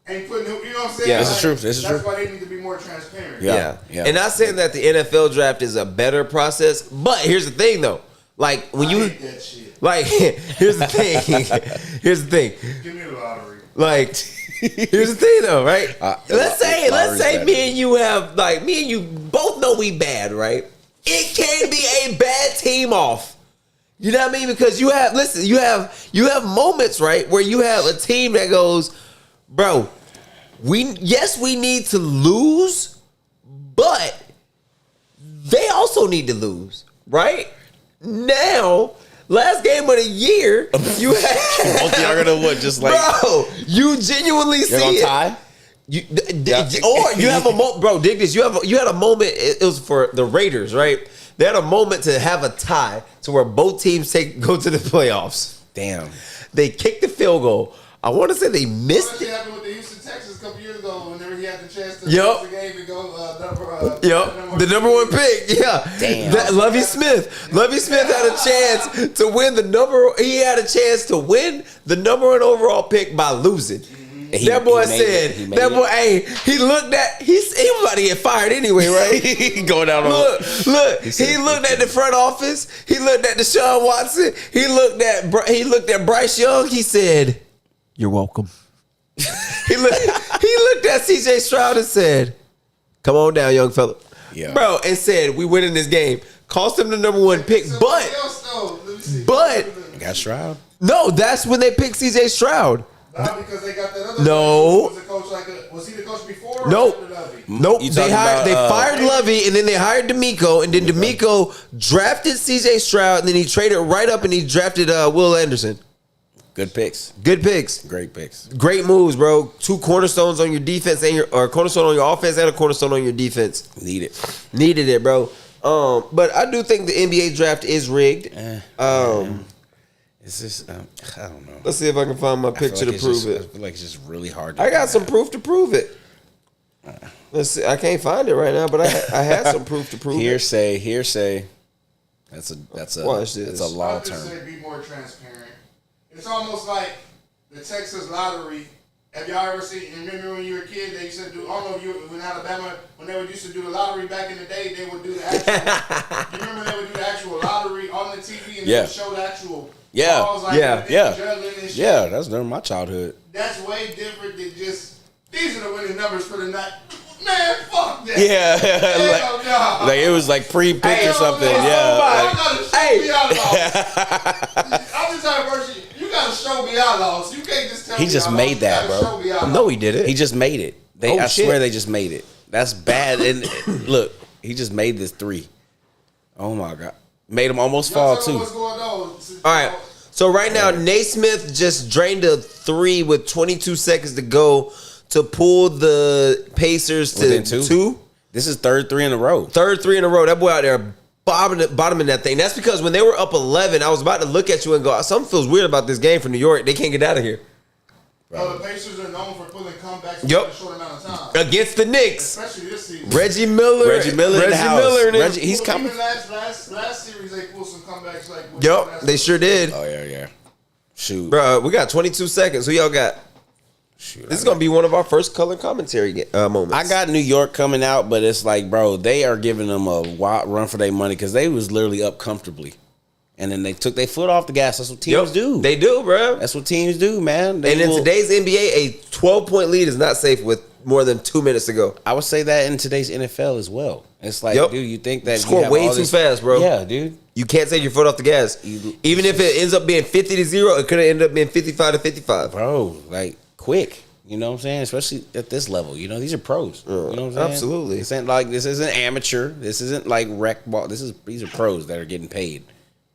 ain't putting, you know what I'm saying? Yeah, this is true. That's why they need to be more transparent. Yeah. And not saying that the NFL draft is a better process, but here's the thing though. Like when you hate that shit. Like here's the thing. Give me the lottery. Like here's the thing though, right? Let's say me and you both know we bad, right? It can be a bad team off. You know what I mean? Because you have moments, right, where you have a team that goes, bro, we need to lose, but they also need to lose, right? Now, last game of the year, you have y'all gonna what? Just like, bro, you genuinely see gonna it. tie? Or you have a moment, bro. Dig this. You had a moment. It was for the Raiders, right? They had a moment to have a tie to where both teams go to the playoffs. Damn. They kicked the field goal. I want to say they missed it. Happened with the Houston Texans a couple years ago whenever he had the chance to win the game and go the number 1 pick. Yeah. Damn. Lovie Smith. Lovie Smith had a chance to win the number. He had a chance to win the number 1 overall pick by losing. That boy said, he looked at, he was about to get fired anyway, right? He going out on look, he looked at the front office, he looked at Deshaun Watson, he looked at Bryce Young, he said, "You're welcome." he looked at CJ Stroud and said, "Come on down, young fella." Yeah. Bro, and said, "We winning this game." Cost him the number 1 pick. Somebody else, though. Let me see. They got Stroud. No, that's when they picked C.J. Stroud. Not because they got that other. No. Was the coach was he the coach before? Nope. Or Lovey? Nope. You They talking they about, fired Lovey, and then they hired D'Amico, and then D'Amico drafted C.J. Stroud, and then he traded right up, and he drafted Will Anderson. Good picks. Good picks. Great picks. Great moves, bro. 2 cornerstones on your defense or a cornerstone on your offense and a cornerstone on your defense. Needed it, bro. But I do think the NBA draft is rigged. It's just I don't know. Let's see if I can find my picture to prove I it. feel like it's just really hard. I got some proof to prove it. Let's see. I can't find it right now, but I had some proof to prove it. Hearsay. That's a Watch this. That's a long I just term. say be more transparent. It's almost like the Texas lottery. Have y'all ever seen? Remember when you were a kid? They used to do. I don't know if you when Alabama when they would used to do the lottery back in the day. They would do the actual. You remember they would do the actual lottery on the TV and they would show the actual. Balls, like juggling and shit. Yeah, that's during my childhood. That's way different than just these are the winning numbers for the night. Man, fuck that. Yeah, Hell no. like it was like pre-picked or something. I'm just type of person. You gotta show me I lost. You can't just tell me He just I made lost. that, bro. No, he did it. He just made it. I swear they just made it. That's bad. And look, he just made this 3. Oh my god, made him almost fall Y'all tell me too. what's going on. All right. So right now, Naismith just drained a 3 with 22 seconds to go to pull the Pacers to Within 2. This is third 3 in a row. Third 3 in a row. That boy out there bottoming that thing. That's because when they were up 11, I was about to look at you and go, something feels weird about this game for New York. They can't get out of here. The Pacers are known for pulling comebacks in a short amount of time. Against the Knicks. Especially this season. Reggie Miller in the house. Reggie, he's coming. Even last series, they pulled some comebacks. They sure did. Oh, yeah. Shoot. Bro, we got 22 seconds. Who y'all got? Shoot, This is going to be one of our first color commentary moments. I got New York coming out, but it's like, bro, they are giving them a wild run for their money because they was literally up comfortably. And then they took their foot off the gas. That's what teams do. They do, bro. That's what teams do, man. And in today's NBA, a 12-point lead is not safe with more than 2 minutes to go. I would say that in today's NFL as well. It's like, dude, you think that score you have way all too this, fast, bro. Yeah, dude. You can't take your foot off the gas. Even if it ends up being 50-0, it could have ended up being 55-55. Bro, like, quick. You know what I'm saying? Especially at this level. You know, these are pros. You know what I'm saying? Absolutely. This isn't amateur. This isn't like rec ball. These are pros that are getting paid.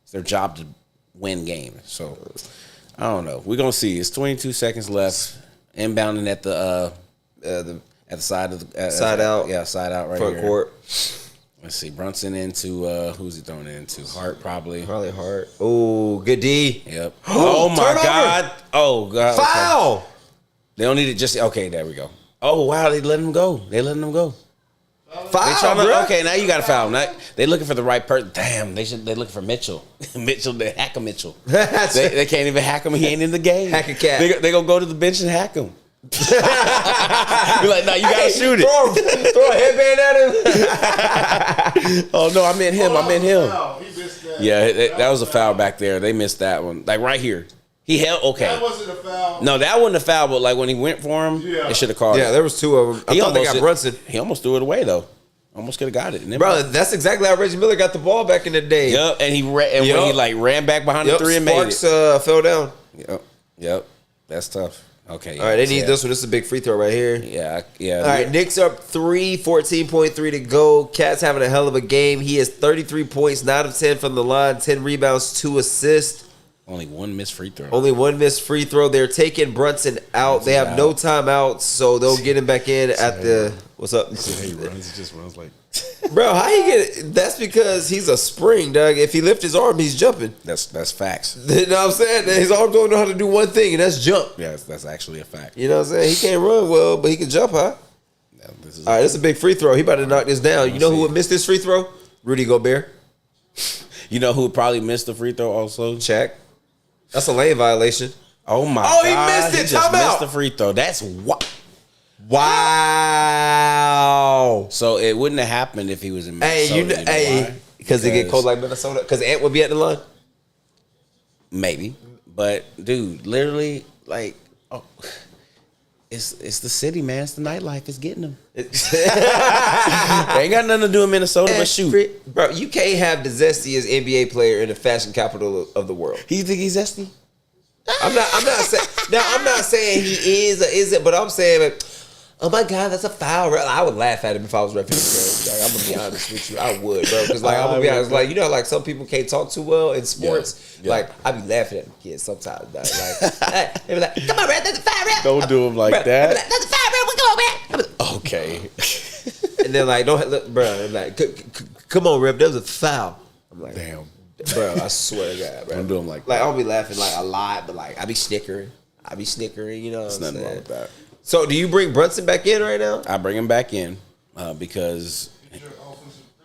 It's their job to win games. So I don't know. We're gonna see. It's 22 seconds left. Inbounding at the side of the side out. Yeah, side out right front here. court. Let's see. Brunson into who's he throwing it into? Hart probably. Probably Hart. Oh, good D. Yep. Oh my Turnover. God. Oh God. Foul. Okay. They don't need it. Just okay. There we go. Oh wow. They letting him go. Foul, bro. Okay, now you got to foul. Now they looking for the right person. Damn, they looking for Mitchell. They hack him, Mitchell. They can't even hack him. He ain't in the game. Hack a cat. They gonna go to the bench and hack him. You're like, no, you gotta shoot it. Throw a headband at him. Oh no, I meant him. He missed that. Yeah, that was a foul back there. They missed that one. Like right here. He held okay. That wasn't a foul. No, that wasn't a foul, but like when he went for him, they should have called Yeah, it. there was 2 of them. I thought they got Brunson. He almost threw it away though. Almost could have got it. Bro, that's exactly how Reggie Miller got the ball back in the day. Yep, and when he like ran back behind the 3 and made it. Sparks fell down. Yep. That's tough. Okay. All right, they need this one. This is a big free throw right here. Yeah. All right, Knicks up 3, 14.3 to go. Cat's having a hell of a game. He has 33 points, 9 of 10 from the line, 10 rebounds, 2 assists. Only 1 missed free throw. Only 1 missed free throw. They're taking Brunson out. They have no timeouts, so they'll get him back in at the. What's up? He runs. He just runs like. Bro, how he get it? That's because he's a spring, dog. If he lifts his arm, he's jumping. That's facts. You know what I'm saying? His arm don't know how to do one thing, and that's jump. Yeah, that's actually a fact. You know what I'm saying? He can't run well, but he can jump high. Yeah, All right, this is a big free throw. He about to knock this down. You know who would miss this free throw? Rudy Gobert. You know who would probably missed the free throw also? Shaq. That's a lane violation. Oh my God. He missed it. He just Timeout. missed the free throw. That's what. Wow. So it wouldn't have happened if he was in Minnesota. Hey, because they get cold like Minnesota. Because Ant would be at the line. Maybe, but dude, literally, like, It's the city, man. It's the nightlife. It's getting them. They ain't got nothing to do in Minnesota but shoot. Bro, you can't have the zestiest NBA player in the fashion capital of the world. You think he's zesty? I'm not saying now. I'm not saying he is or isn't, but I'm saying like, oh my God, that's a foul. I would laugh at him if I was refereeing. Like, I'm gonna be honest with you, I would, bro. Because like I'm gonna be honest, like you know, like some people can't talk too well in sports. Yeah. Like I be laughing at them kids sometimes. Dog. Like they be like, "Come on, man, that's a foul, ref." Don't do him like bro, that. Like, that's a foul, ref. Come on, man. Like, Okay. and then like, don't look, bro. Like, come on, ref. That was a foul. I'm like, Damn. bro. I swear to God, bro. Don't do him like I don't be laughing like a lot, but like I be snickering. You know. There's nothing wrong with that. So, do you bring Brunson back in right now? I bring him back in because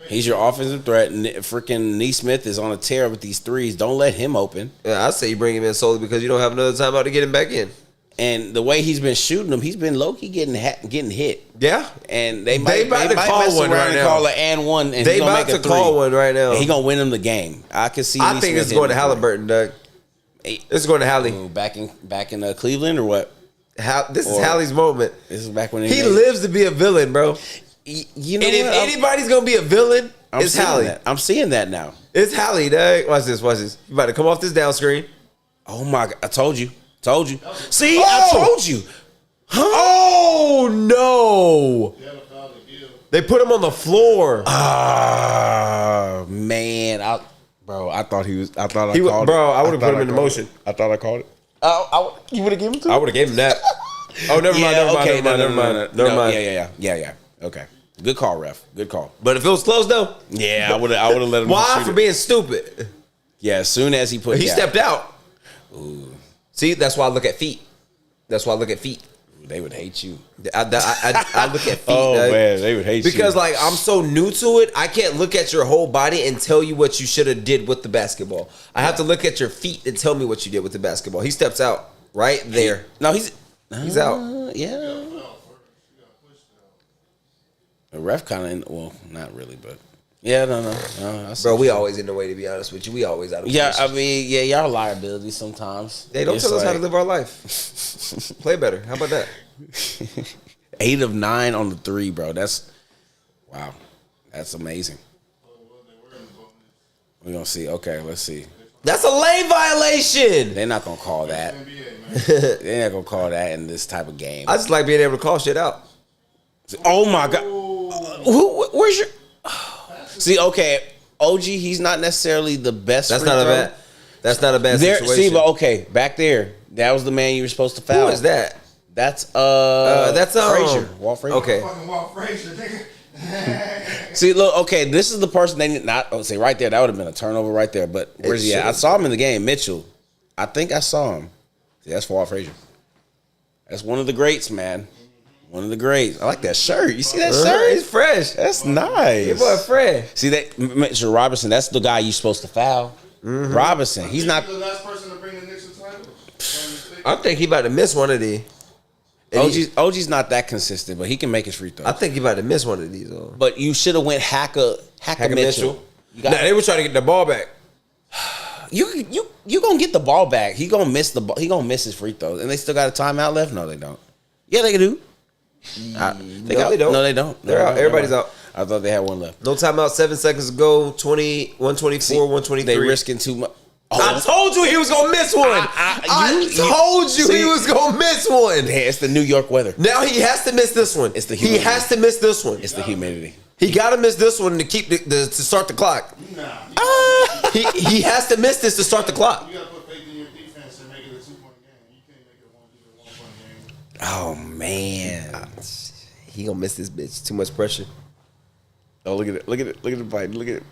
he's your offensive threat. Freaking Neesmith is on a tear with these threes. Don't let him open. Yeah, I say you bring him in solely because you don't have another timeout to get him back in. And the way he's been shooting them, he's been low-key getting hit. Yeah. And they might call mess one around right and now. call an and one, and They he's gonna about make a to call one right now. He's gonna win them the game. I can see. I think it's going to Halliburton, Doug. It's going to Hallie. Back in Cleveland or what? This is Hallie's moment. This is back when he lives to be a villain, bro. You know, and if anybody's gonna be a villain, it's Hallie. I'm seeing that now. It's Hallie, Doug. Watch this. You about to come off this down screen. Oh my God! I told you. See, I told you. Huh? Oh no! They put him on the floor. Ah, man, I thought he was. I thought I called it. Bro, I would have put him in motion. I thought I called it. You would have given him to? I would have gave him that. Oh, never mind. Yeah. Okay. Good call, ref. Good call. But if it was close though, yeah, I would have let him. Why? For being stupid. Yeah, as soon as he stepped out. Ooh. See, that's why I look at feet. They would hate you. I look at feet. Oh man, they would hate you because like I'm so new to it. I can't look at your whole body and tell you what you should have did with the basketball. I have to look at your feet and tell me what you did with the basketball. He steps out right there. He's out. Yeah. The ref kind of, well, not really, but yeah, no. Bro, we always in the way, to be honest with you. We always out of position. position. I mean, yeah, y'all liabilities sometimes. They don't tell us how to live our life. Play better. How about that? 8 of 9 on the 3, bro. That's wow. That's amazing. We're gonna see. Okay, let's see. That's a lane violation. They're not gonna call that. They're not gonna call that in this type of game. I just like being able to call shit out. Oh my God. Where's your... See, okay, OG, he's not necessarily the best. That's not a bad situation. See, but okay, back there, that was the man you were supposed to foul. Who is that? That's Frazier. Walt Frazier. Okay. Fucking Walt Frazier, nigga. See, look, okay, this is the person they did not say right there. That would have been a turnover right there. But where's he at? I saw him in the game, Mitchell. I think I saw him. See, that's Walt Frazier. That's one of the greats, man. One of the greats. I like that shirt. You see that shirt? It's fresh. That's nice. Your boy fresh. See that Mitchell Robinson? That's the guy you're supposed to foul. Mm-hmm. Robinson. He's not the last person to bring the Knicks to title. I think he about to miss one of these. OG's not that consistent, but he can make his free throws. I think he about to miss one of these. Though. But you should have went Hacker Mitchell. They were trying to get the ball back. You gonna get the ball back. He gonna miss the ball. He gonna miss his free throws, and they still got a timeout left. No, they don't. Yeah, they do. They don't. No, they don't. They're out. Everybody's out. I thought they had one left. No timeout. 7 seconds ago. 124, 123. They risking too much. Oh. I told you he was gonna miss one. I told you he was gonna miss one. Yeah, it's the New York weather. Now he has to miss this one. It's the humidity. He has to miss this one. It's the humidity. He got to miss this one to keep to start the clock. He has to miss this to start the clock. You gotta put faith in your defense and make it a 2-point game. You can't make it a 1-point game. Oh man, he gonna miss this bitch. Too much pressure. Oh, look at it! Look at it! Look at the fight! Look at it!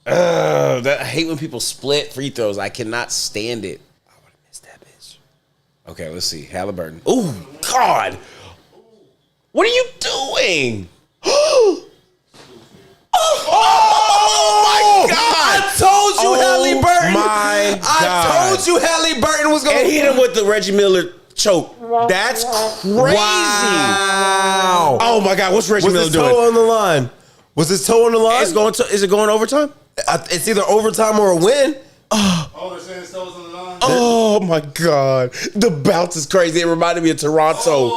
I hate when people split free throws. I cannot stand it. I would have missed that bitch. Okay, let's see. Halliburton. Oh God! What are you doing? Oh my God! I told you Halliburton. My God! I told you Halliburton was gonna hit him with the Reggie Miller choke. That's crazy! Wow! Oh my God! What's Reggie Miller doing? Was his toe on the line? Was his toe on the line? Is it going overtime? It's either overtime or a win. Oh, they're saying his toe was on the line? Oh Oh my God, the bounce is crazy. It reminded me of Toronto.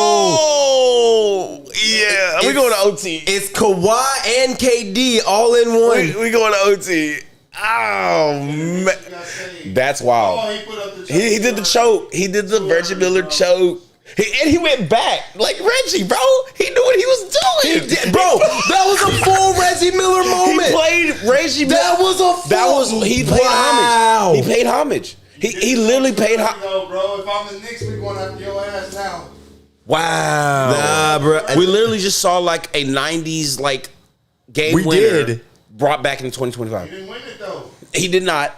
Oh, yeah. We going to OT. It's Kawhi and KD all in one. We going to OT. Oh man, that's wild. He did the choke. He did the Reggie Miller choke. He went back like Reggie, bro. He knew what he was doing. He did, bro. That was a full Reggie Miller moment. He played Reggie. That was a full. He paid homage. He paid homage. He literally paid homage. Bro, if I'm the Knicks, we going after your ass now. Wow. Nah, bro. We literally just saw like a '90s like game winner brought back in 2025. He didn't win it though. He did not,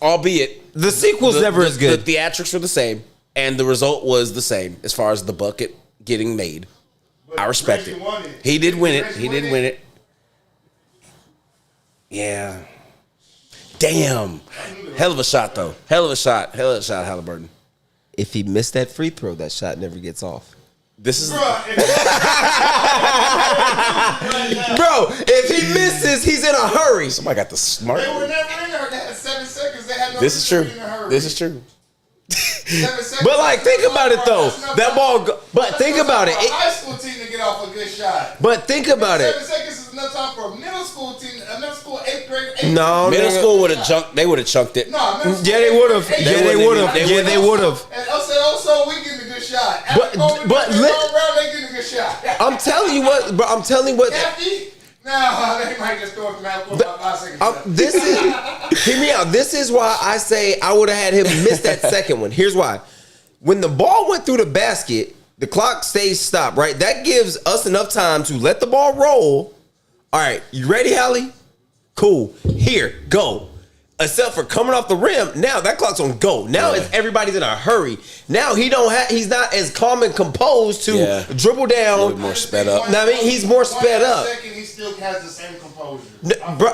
albeit the sequel's never as good. The theatrics were the same, and the result was the same as far as the bucket getting made. But I respect Reggie it. won it. He did win it. Reggie He did win it. Yeah. Damn. Hell of a shot, though. Hell of a shot. Hell of a shot, Halliburton. If he missed that free throw, that shot never gets off. This is. Bruh, Bro, if he misses, he's in a hurry. Somebody got the smart. they were never in there. They had 7 seconds. They had no This is true. reason to be in a hurry. This is true. 7 seconds. But like, think about it though. That ball. But think about it. For a high school team to get off a good shot. But think about it. 7 seconds is enough time for a middle school team. A middle school 8th grade. No, Middle school would have chunked. They would have chunked it. No, middle school. Yeah, they would have. Yeah, they would have. Yeah, they would have. And also, we getting a good shot. But they getting a good shot. I'm telling you what, bro. I'm telling you what. Kathy? No, they might just throw it from out about 5 seconds. This is. Hear me out. This is why I say I would have had him miss that second one. Here's why. When the ball went through the basket, the clock stays stopped, right? That gives us enough time to let the ball roll. All right, you ready, Hallie? Cool. Here, go. Except for coming off the rim, now that clock's on go. Now it's everybody's in a hurry. Now he's not as calm and composed to dribble down. A little more sped up. I mean, he's more sped up. Second, he still has the same composure. Bro,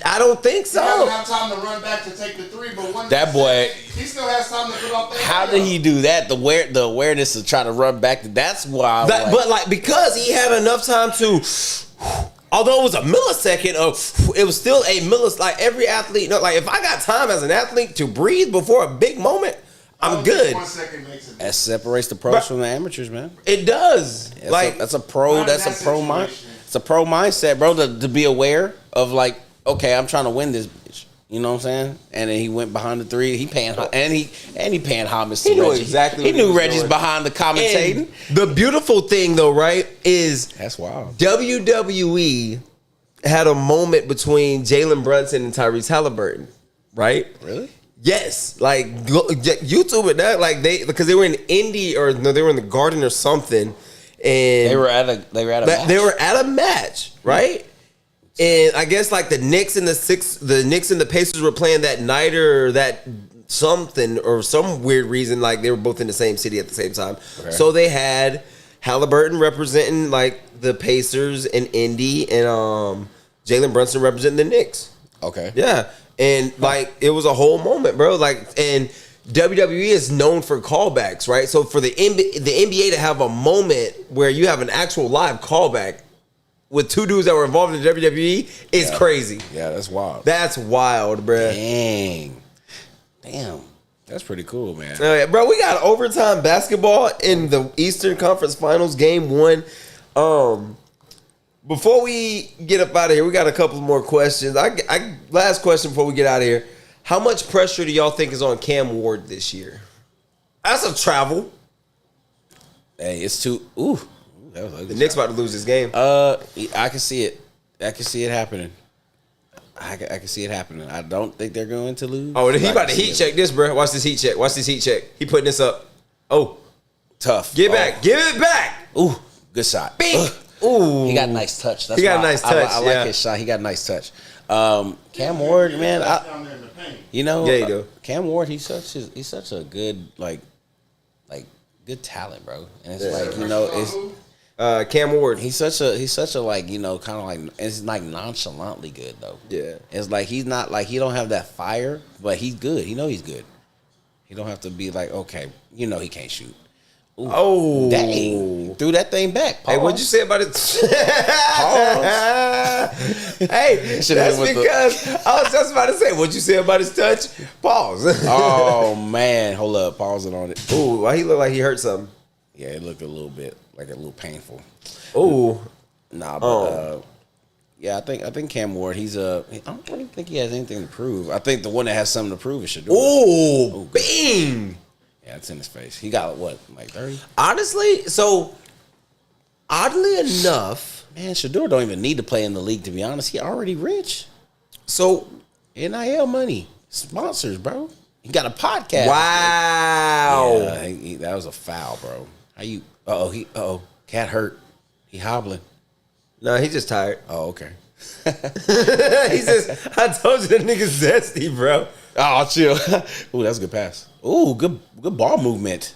I don't think He so. doesn't have time to run back to take the three, but one That boy- he still has time to put off the. How did he do that? The awareness to try to run back. That's why. But because he had enough time to. Although it was a millisecond it was still a millisecond. Like every athlete, like if I got time as an athlete to breathe before a big moment, I'm good. 1 second makes it. that separates the pros from the amateurs, man. It does. That's a pro. That's a pro mind. It's a pro mindset, bro. To be aware of like, okay, I'm trying to win this bitch. You know what I'm saying? And then he went behind the three. He paying and he paying homage to He knew Reggie. exactly He what he knew was Reggie's doing. behind the commentating. And the beautiful thing though, right, is That's wild. WWE had a moment between Jalen Brunson and Tyrese Halliburton, right? Really? Yes, like YouTube it that like because they were in Indy or no, they were in the Garden or something, and They were at a match. They were at a match, right? And I guess like the Knicks and the Pacers were playing that night or that something or some weird reason like they were both in the same city at the same time. Okay. So they had Halliburton representing like the Pacers and Indy, and Jalen Brunson representing the Knicks. Okay. Yeah, and like it was a whole moment, bro. Like, and WWE is known for callbacks, right? So for the NBA to have a moment where you have an actual live callback with two dudes that were involved in WWE is crazy. Yeah, that's wild. That's wild, bro. Damn. That's pretty cool, man. Bro, we got overtime basketball in the Eastern Conference Finals, Game 1. Before we get up out of here, we got a couple more questions. Last question before we get out of here. How much pressure do y'all think is on Cam Ward this year? That's a travel. Hey, it's too. Ooh, that was ugly. The Knicks about to lose this game. I can see it. I can see it happening. I can see it happening. I don't think they're going to lose. Oh, he about to heat check this, bro. Watch this heat check. Watch this heat check. He putting this up. Oh, tough. Give back. Give it back. Ooh, good shot. Bing. Ooh, he got a nice touch. That's he got a nice touch. I like his shot. He got a nice touch. Cam Ward, man. You know, yeah, you do. Cam Ward, he's such a good good talent, bro. And it's like, you know, it's Cam Ward. he's such a like, you know, kind of like, it's like nonchalantly good though. Yeah. It's like he's not like, he don't have that fire, but he's good. He know he's good. He don't have to be like, okay, you know, he can't shoot. Oh, dang! Threw that thing back. Pause. Hey, what'd you say about it? Hey, that's because I was just about to say, what'd you say about his touch? Pause. Oh man, hold up, pausing on it. Ooh, why he look like he hurt something? Yeah, it looked a little bit like a little painful. Ooh, Nah, but yeah, I think Cam Ward. I don't really think he has anything to prove. I think the one that has something to prove is Shador. Ooh, bing. Yeah, it's in his face. He got what, like 30? Honestly, so oddly enough, Man, Shador don't even need to play in the league, to be honest. He already rich. so NIL money, sponsors, bro. He got a podcast. wow. Yeah, that was a foul, bro. How you? Cat hurt. He hobbling. No, he just tired. Oh, okay. He says, I told you that nigga's zesty, bro. Oh, chill. Ooh, that's a good pass. Ooh, good ball movement.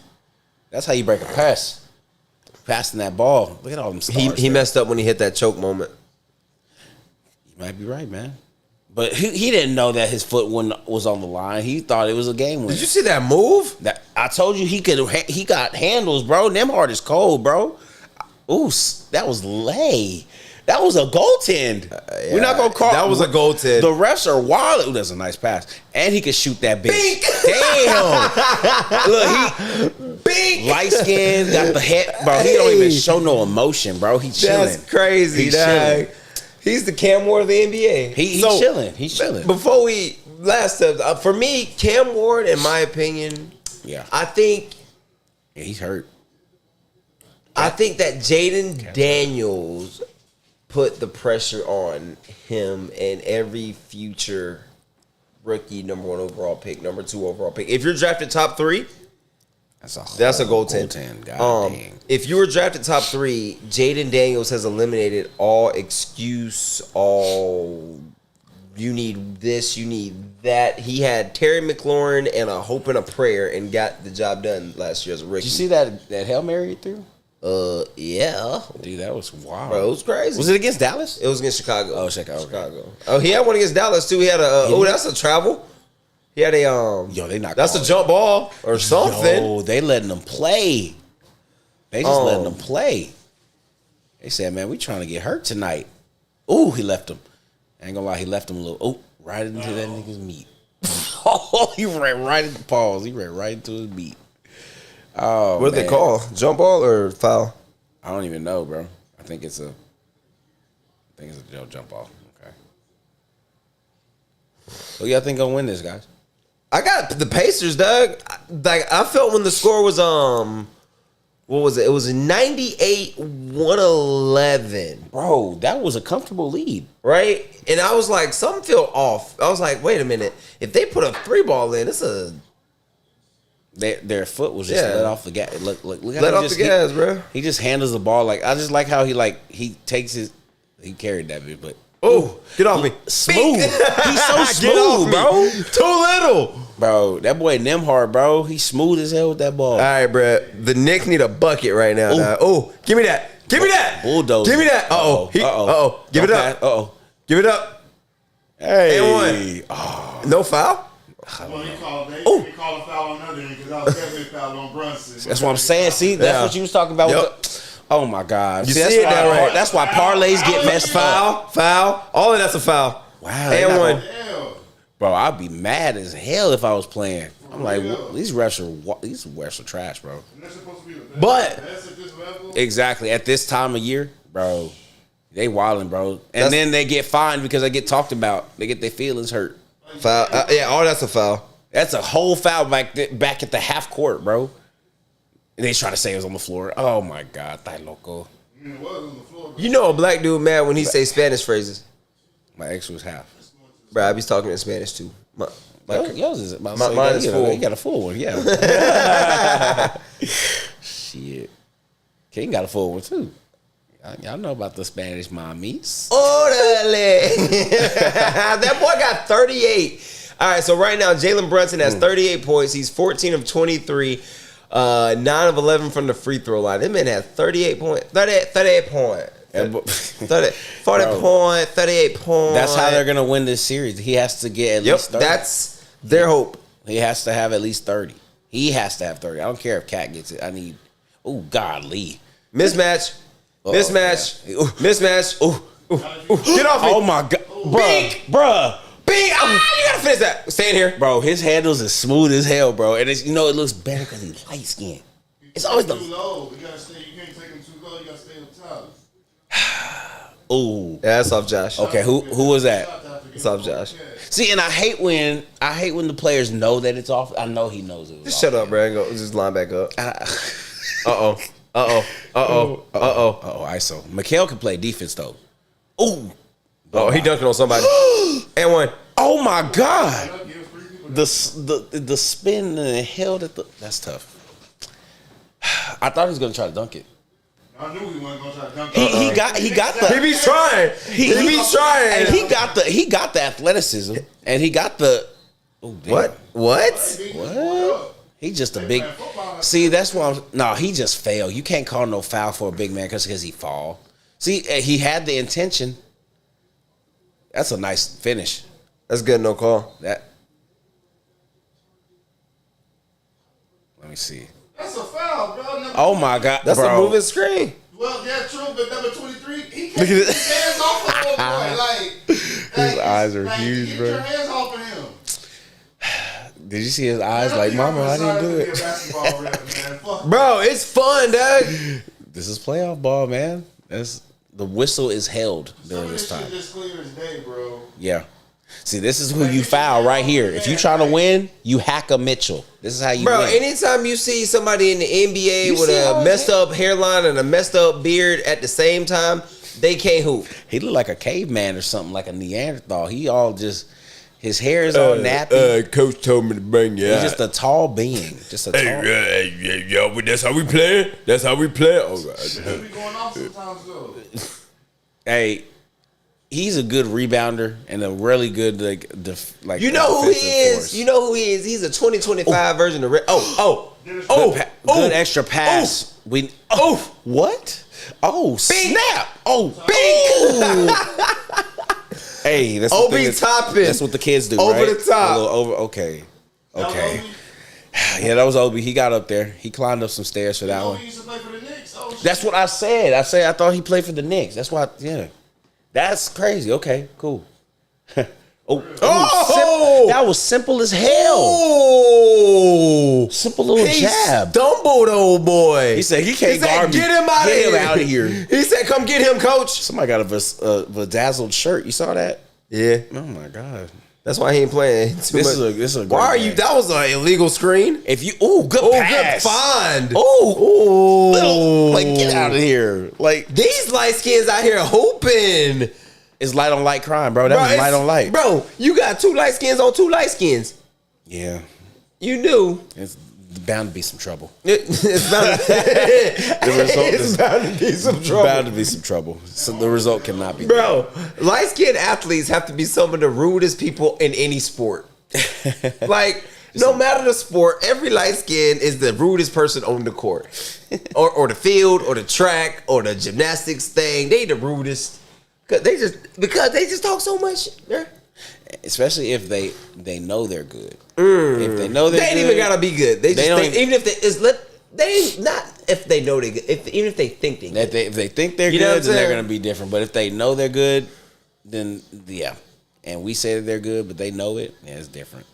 That's how you break a pass. Passing that ball. Look at all them stars. He messed up when he hit that choke moment. You might be right, man. But he didn't know that his foot was on the line. He thought it was a game winner. Did you see that move? I told you he got handles, bro. Nemhard is cold, bro. Ooh, that was lay. That was a goaltend. Yeah, We're not gonna call that was a goaltend. The refs are wild. Ooh, that's a nice pass, and he could shoot that bitch. Damn! Look, he light skin, got the head, bro. He don't even show no emotion, bro. He chilling. That's crazy, He's dog. chilling. He's the Cam Ward of the NBA. He's chilling. He's chilling. Before we last up, for me, Cam Ward, in my opinion, Yeah, I think he's hurt. I think that Jaden Daniels put the pressure on him and every future rookie number 1 overall pick, number 2 overall pick. If you're drafted top 3, that's a goaltend. God dang. If you were drafted top 3, Jaden Daniels has eliminated all excuse, all you need this, you need that. He had Terry McLaurin and a hope and a prayer and got the job done last year as a rookie. Did you see that Hail Mary he threw? Yeah. Dude, that was wild. Bro, it was crazy. Was it against Dallas? It was against Chicago. Oh, Chicago. Oh, he had one against Dallas too. He had that's a travel. He had a Yo, they not. That's a jump ball or something. Yo, they letting them play. They just letting them play. They said, "Man, we trying to get hurt tonight." Ooh, he left him. I ain't gonna lie, he left him a little. Oh, right into that nigga's meat. Oh, he ran right into pause. He ran right into his meat. Oh, What did they call? Jump ball or foul? I don't even know, bro. I think it's a jump ball. Okay. Who y'all think gonna win this, guys? I got the Pacers, Doug. Like I felt when the score was what was it? It was 98-111. Bro, that was a comfortable lead. Right? And I was like, something felt off. I was like, wait a minute. If they put a 3-ball in, it's a Their foot was just let off the gas. Look let off the gas, bro. He just handles the ball like I just like how he takes his. He carried that bit, but oh, get off me! Smooth. He's so Get smooth, bro. Too little, bro. That boy Nemhard, bro. He's smooth as hell with that ball. All right, bro. The Knicks need a bucket right now. Oh, give me that! Give me that! Bulldozer. Give me that! Uh-oh. Give it up! Give it up! Hey, and one. No foul. Well, he called a foul on another end because I was definitely fouled on Brunson. That's what I'm saying. See, that's what you was talking about. Yep. Oh my God! You see it now, right? That's why parlays get messed up. Foul. All of that's a foul. Wow. And one. Bro, I'd be mad as hell if I was playing. I'm like, these refs are trash, bro. But exactly at this time of year, bro, they wilding, bro, and then they get fined because they get talked about. They get their feelings hurt. Foul. All that's a foul. That's a whole foul back at the half court, bro. And they try to say it was on the floor. Oh my God, that loco. You know a black dude mad when he say Spanish phrases. My ex was half. Bro, I be talking in Spanish too. Yours is mine is full. You got a full one, yeah. Shit, King got a full one too. Y'all know about the Spanish mommies. Orale. That boy got 38. All right, so right now Jalen Brunson has 38 points. He's 14 of 23, 9 of 11 from the free throw line. That man had 38 points. 38 points. 40 point, 38 points. That's how they're gonna win this series. He has to get at least 30. That's their hope. He has to have at least 30. He has to have 30. I don't care if Cat gets it. Oh, golly. Mismatch. Mismatch. Yeah. Mismatch. Get off me. Oh, my God. Bruh. Bing. You gotta finish that. Stand here. Bro, his handles is smooth as hell, bro. And it's, it looks better because he's light skinned. It's always too the. low. You can't take him too low. You gotta stay up top. Ooh. Yeah, that's off Josh. Okay, who was that? That's off Josh. See, and I hate when the players know that it's off. I know he knows it was Just off. shut up, bro. Go, just line back up. Uh-oh. ISO. Mikal can play defense though. Ooh. Oh, he dunking on somebody. And one. Oh my God. The spin and the held at the. That's tough. I thought he was gonna try to dunk it. I knew he wasn't gonna try to dunk. He got the. He be trying. He be trying. And he got the athleticism, and he got the. Oh, damn. What? He just a big. See, that's why. He just failed. You can't call no foul for a big man because he fall. See, he had the intention. That's a nice finish. That's good. No call. Let me see. That's a foul, bro. Oh my God, That's bro. a moving screen. Well, yeah, true, but number 23, he can't get his hands off of him, boy. His eyes are huge, get bro. your hands off of him. Did you see his eyes? Like, Mama, I didn't do it. Bro, it's fun, dog. This is playoff ball, man. The whistle is held during this time. Just clear as day, bro. Yeah. See, this is who you foul right here. If you trying to win, you hack a Mitchell. This is how you win. Anytime you see somebody in the NBA with a messed up hairline and a messed up beard at the same time, they can't hoop. He look like a caveman or something, like a Neanderthal. He all just, his hair is all nappy. Coach told me to bring you He's just a tall being. Just a tall. Yo, that's how we play. That's how we play. All right. He be going off sometimes, though. Hey, he's a good rebounder and a really good You know who he is. Force. You know who he is. He's a 2025 version of Rick. Good extra pass. What? Oh, snap. Bing. Hey, that's Obi Toppin. That's what the kids do, Over right? the top. Okay. Yeah, that was Obi. He got up there. He climbed up some stairs for that one. He used to play for the Knicks. Oh, shit. That's what I said. I thought he played for the Knicks. That's why, yeah. That's crazy. Okay, cool. That was simple as hell. Oh, Simple little jab. Stumbled, old boy. He said he can't guard me. Get him out of here. Out of here. He said, "Come get him, coach." Somebody got a bedazzled shirt. You saw that? Yeah. Oh my God. That's why he ain't playing too much. This is a Why are great you? game. That was an illegal screen. If you good pass. Good find. Like get out of here. Like These light skins out here hooping. it's light on light crime, bro. That was light on light. Bro, you got two light skins on two light skins. Yeah. You knew. It's bound to be some trouble. It's bound to be some trouble. Bound to be some trouble. So the result cannot be. Bro, light skinned athletes have to be some of the rudest people in any sport. Like, no matter the sport, every light skin is the rudest person on the court. Or the field, or the track, or the gymnastics thing. They the rudest. Because they just talk so much. Yeah. Especially if they know they're good. If they know they're good. They ain't even gotta be good. They just think, even if they know they good. Even if they think they good. if they think they're You know what good, I'm then they're saying? gonna be different. But if they know they're good, then yeah. And we say that they're good, but they know it, yeah, it's different.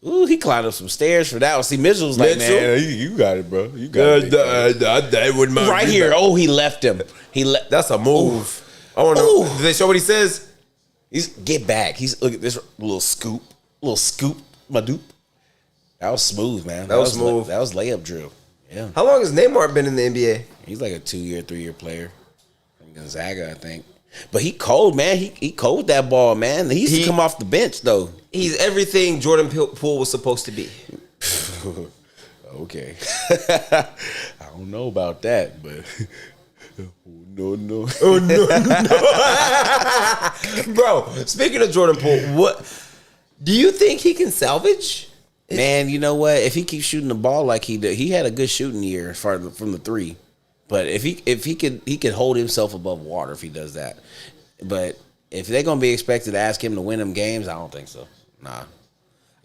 Ooh, he climbed up some stairs for that one. See, Mitchell's like, man, you got it, bro. You got it. That wouldn't mind. Right here. Oh, he left him. That's a move. I want to know. Did they show what he says? He's get back. Look at this little scoop, my dupe. That was smooth, man. That was smooth. That was layup drill. Yeah. How long has Neymar been in the NBA? He's like a 2-year, 3-year player from Gonzaga, I think. But he cold, man. He cold with that ball, man. He used to come off the bench though. He's everything Jordan Poole was supposed to be. Okay. I don't know about that, but no. Oh no. Bro, speaking of Jordan Poole, what do you think he can salvage? Man, you know what? If he keeps shooting the ball like he did, he had a good shooting year as far from the three. But if he could hold himself above water if he does that. But if they're gonna be expected to ask him to win them games, I don't think so. Nah.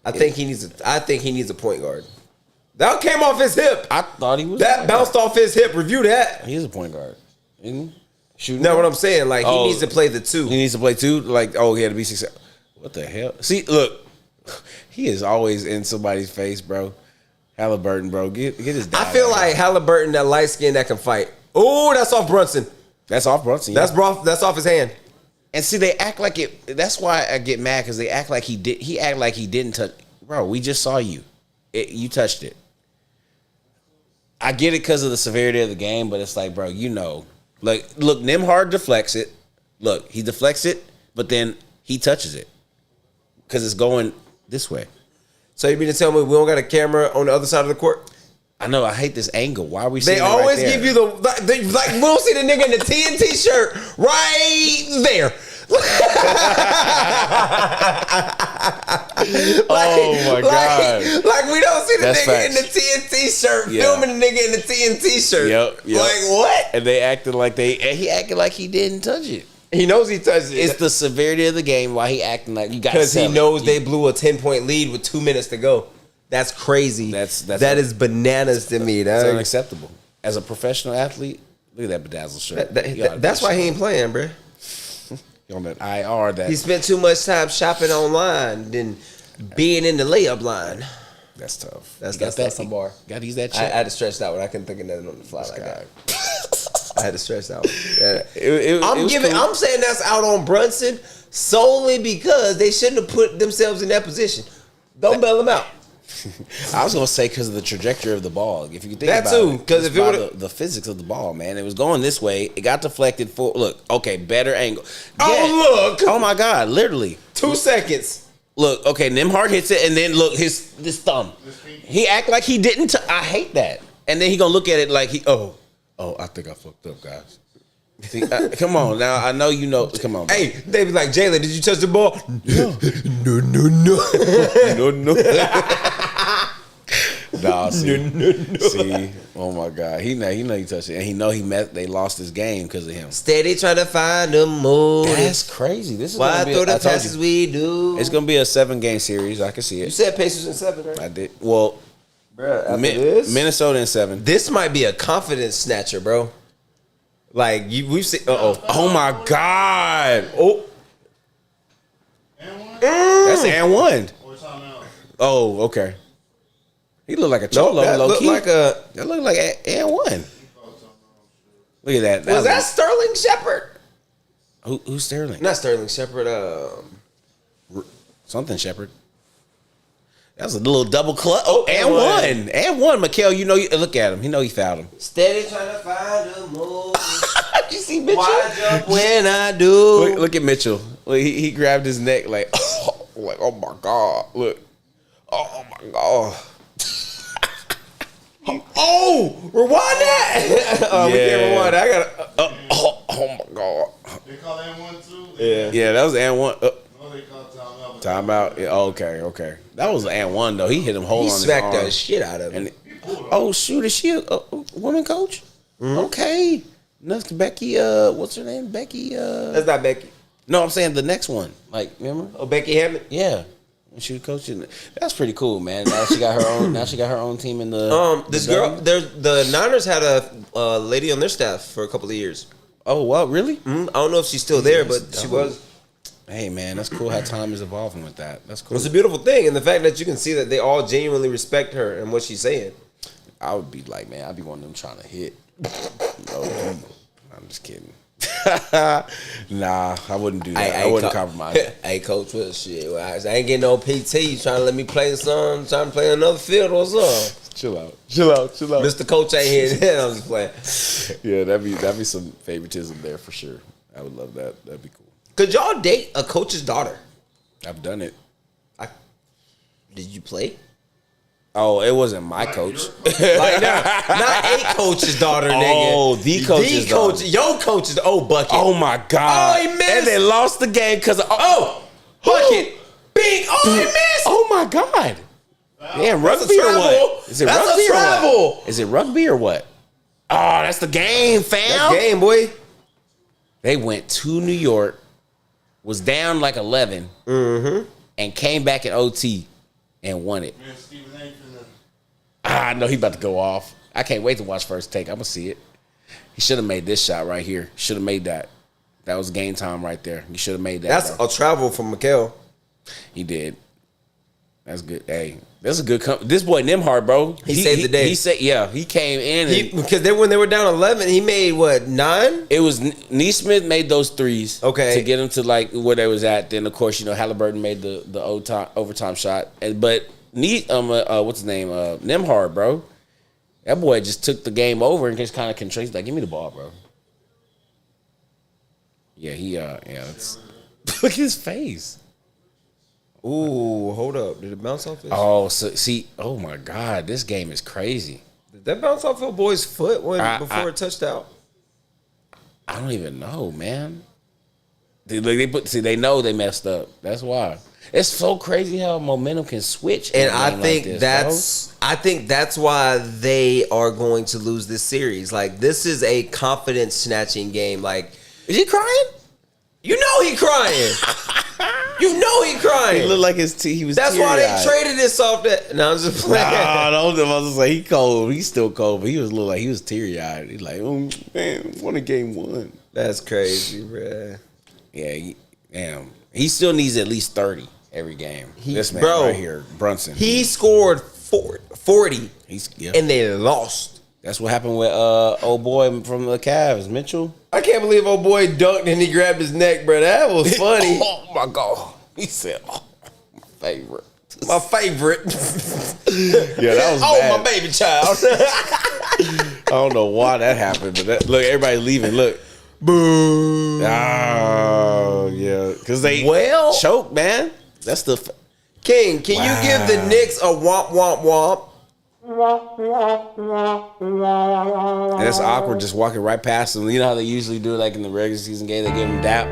I think he needs a point guard. That came off his hip. I thought he was. That bounced off his hip. Review that. He's a point guard. Isn't he? Shooting. No, what I'm saying, like he needs to play the 2. He needs to play 2. Like, he had to be successful. What the hell? See, look, he is always in somebody's face, bro. Halliburton, bro, get his. I feel like Halliburton, that light skin that can fight. Oh, that's off Brunson. That's off Brunson. Yeah. That's off his hand. And see, they act like it. That's why I get mad because they act like he did. He act like he didn't touch. Bro, we just saw you. You touched it. I get it because of the severity of the game, but it's like, bro, like, look, Nembhard deflects it. Look, he deflects it, but then he touches it because it's going this way. So you mean to tell me we don't got a camera on the other side of the court? I know. I hate this angle. Why are we? They always give you like we don't see the nigga in the TNT shirt right there. Oh my god! Like we don't see the That's nigga facts. in the TNT shirt filming the nigga in the TNT shirt. Yep. Like what? And they acted like he acted like he didn't touch it. He knows he touched it. It's the severity of the game why he acting like you got because he knows they blew a 10-point lead with 2 minutes to go. That's crazy. That is bananas to me. That's unacceptable. As a professional athlete, look at that bedazzled shirt. That's why he ain't playing, bro. On that IR that he spent too much time shopping online than being in the layup line. That's tough. That's some bar. Got to use that. I had to stretch that one. I couldn't think of nothing on the fly like that. I had to stretch that one. Yeah. I'm saying that's out on Brunson solely because they shouldn't have put themselves in that position. Don't bail them out. I was gonna say because of the trajectory of the ball. If you think that about too, it, because if it would the physics of the ball, man, it was going this way. It got deflected for better angle. Look! Oh my God! Literally 2 seconds. Look, Nembhard hits it, and then look this thumb. He act like he didn't. I hate that. And then he gonna look at it like I think I fucked up, guys. See, come on now. I know you know. Come on. Hey, they be like, Jalen, did you touch the ball? No. Nah, see, oh my God, he know he touched it, and he know they lost this game because of him. Steady trying to find the mood. That's crazy. This is why throw the passes we do. It's gonna be a 7-game series. I can see it. You said Pacers in 7, right? I did. Well, bro, Minnesota in 7. This might be a confidence snatcher, bro. Like we've seen. Oh my God. Oh. And one? That's and one. Or timeout. Oh, okay. He looked like a cholo, low key. That looked like and one. Look at that. Was that Sterling Shepard? Who's Sterling? Not Sterling Shepard. Something Shepard. That was a little double clutch. Oh, and one. Mikhail, look at him. He know he fouled him. Steady trying to find a move. You see Mitchell? Why jump when I do? Look at Mitchell. Look, he grabbed his neck like oh my God. Look. Oh my God. Rewind that. We can't rewind that. I got oh my God. They call that one too? Yeah, that was and one. No, they call timeout. Timeout. Yeah, okay. That was and one though. He hit him whole on his smacked arm. the shit out of him. Shoot, is she a woman coach? Mm-hmm. Okay. Next Becky, what's her name? Becky. That's not Becky. No, I'm saying the next one. Like, remember? Oh, Becky Hammond. Yeah. When she was coaching, that's pretty cool, man. Now she got her own. Now she got her own team in the. This girl, the Niners had a lady on their staff for a couple of years. Oh, what? Really? I don't know if she's still there, but she was. Hey, man, that's cool how time is evolving with that. That's cool. It's a beautiful thing, and the fact that you can see that they all genuinely respect her and what she's saying. I would be like, man, I'd be one of them trying to hit. No, I'm just kidding. Nah, I wouldn't do that. I wouldn't compromise. Hey, coach, what shit? I ain't getting no PT. You trying to let me play some? Trying to play another field or something? Chill out. Mr. Coach ain't here. I'm just playing. Yeah, that'd be some favoritism there for sure. I would love that. That'd be cool. Could y'all date a coach's daughter? I've done it. Did you play? Oh, it wasn't my coach. Like, not a coach's daughter, nigga. Oh, the coach's daughter. Your coach's bucket. Oh my God. Oh, he missed. And they lost the game because of bucket. Big. Oh, he missed. Oh my God. Damn, rugby or what? Is it rugby or what? Is it rugby or what? Oh, that's the game, fam. That's game, boy. They went to New York, was down like 11, and came back in OT and won it. I know he about to go off. I can't wait to watch first take. I'm gonna see it. He should have made this shot right here. Should have made that. That was game time right there. He should have made that. That's a travel from Mikal. He did. That's good. Hey, that's a good. This boy Nimhard, bro. He saved the day. He said, yeah, he came in Because when they were down 11, he made what 9? It was Neesmith made those threes, okay, to get them to like where they was at. Then of course Halliburton made the overtime shot, but what's his name? Nimhard, bro. That boy just took the game over and just kind of control. Like, give me the ball, bro. Yeah, look at his face. Ooh, hold up. Did it bounce off his? Oh, so see, oh my God, this game is crazy. Did that bounce off your boy's foot before it touched out? I don't even know, man. They know they messed up. That's why. It's so crazy how momentum can switch. And I think that's why they are going to lose this series. Like, this is a confidence snatching game. Like, is he crying? You know he crying. You know he crying. He looked like he was. That's why they traded this off that. No, I'm just playing. Nah, I was just like, he cold. He's still cold, but he was like he was teary eyed. He's like, oh man, won a game 1. That's crazy, bruh. Yeah, damn. He still needs at least 30 every game. This man right here, Brunson. He scored 40. Yeah. And they lost. That's what happened with old boy from the Cavs, Mitchell. I can't believe old boy dunked and he grabbed his neck, bro. That was funny. Oh my God. He said, "Oh, my favorite." My favorite. Yeah, that was bad. My baby child. I don't know why that happened, but look, everybody leaving. Look. Boo. Oh, yeah. Because they choke, man. That's the... King, can you give the Knicks a womp, womp, womp? That's awkward, just walking right past them. You know how they usually do, like in the regular season game, they give them dap?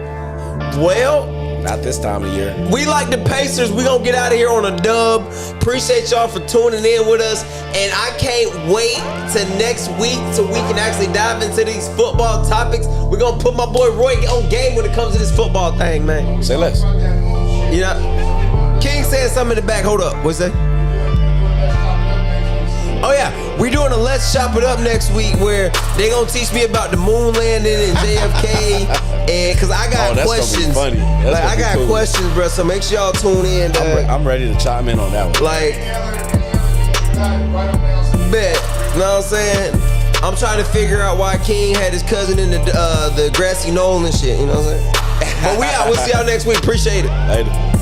Well... Not this time of year. We like the Pacers. We gonna get out of here on a dub. Appreciate y'all for tuning in with us. And I can't wait till next week so we can actually dive into these football topics. We're gonna put my boy Roy on game when it comes to this football thing, man. Say less. You know, King said something in the back. Hold up. What's that? Oh yeah, we're doing a Let's Chop It Up next week where they gonna teach me about the moon landing and JFK, and cause I got questions. Gonna be funny. Like, I got questions, bro. So make sure y'all tune in. I'm ready to chime in on that one. Like, bet. You know what I'm saying? I'm trying to figure out why King had his cousin in the grassy knoll and shit. You know what I'm saying? But we out. We'll see y'all next week. Appreciate it. Later.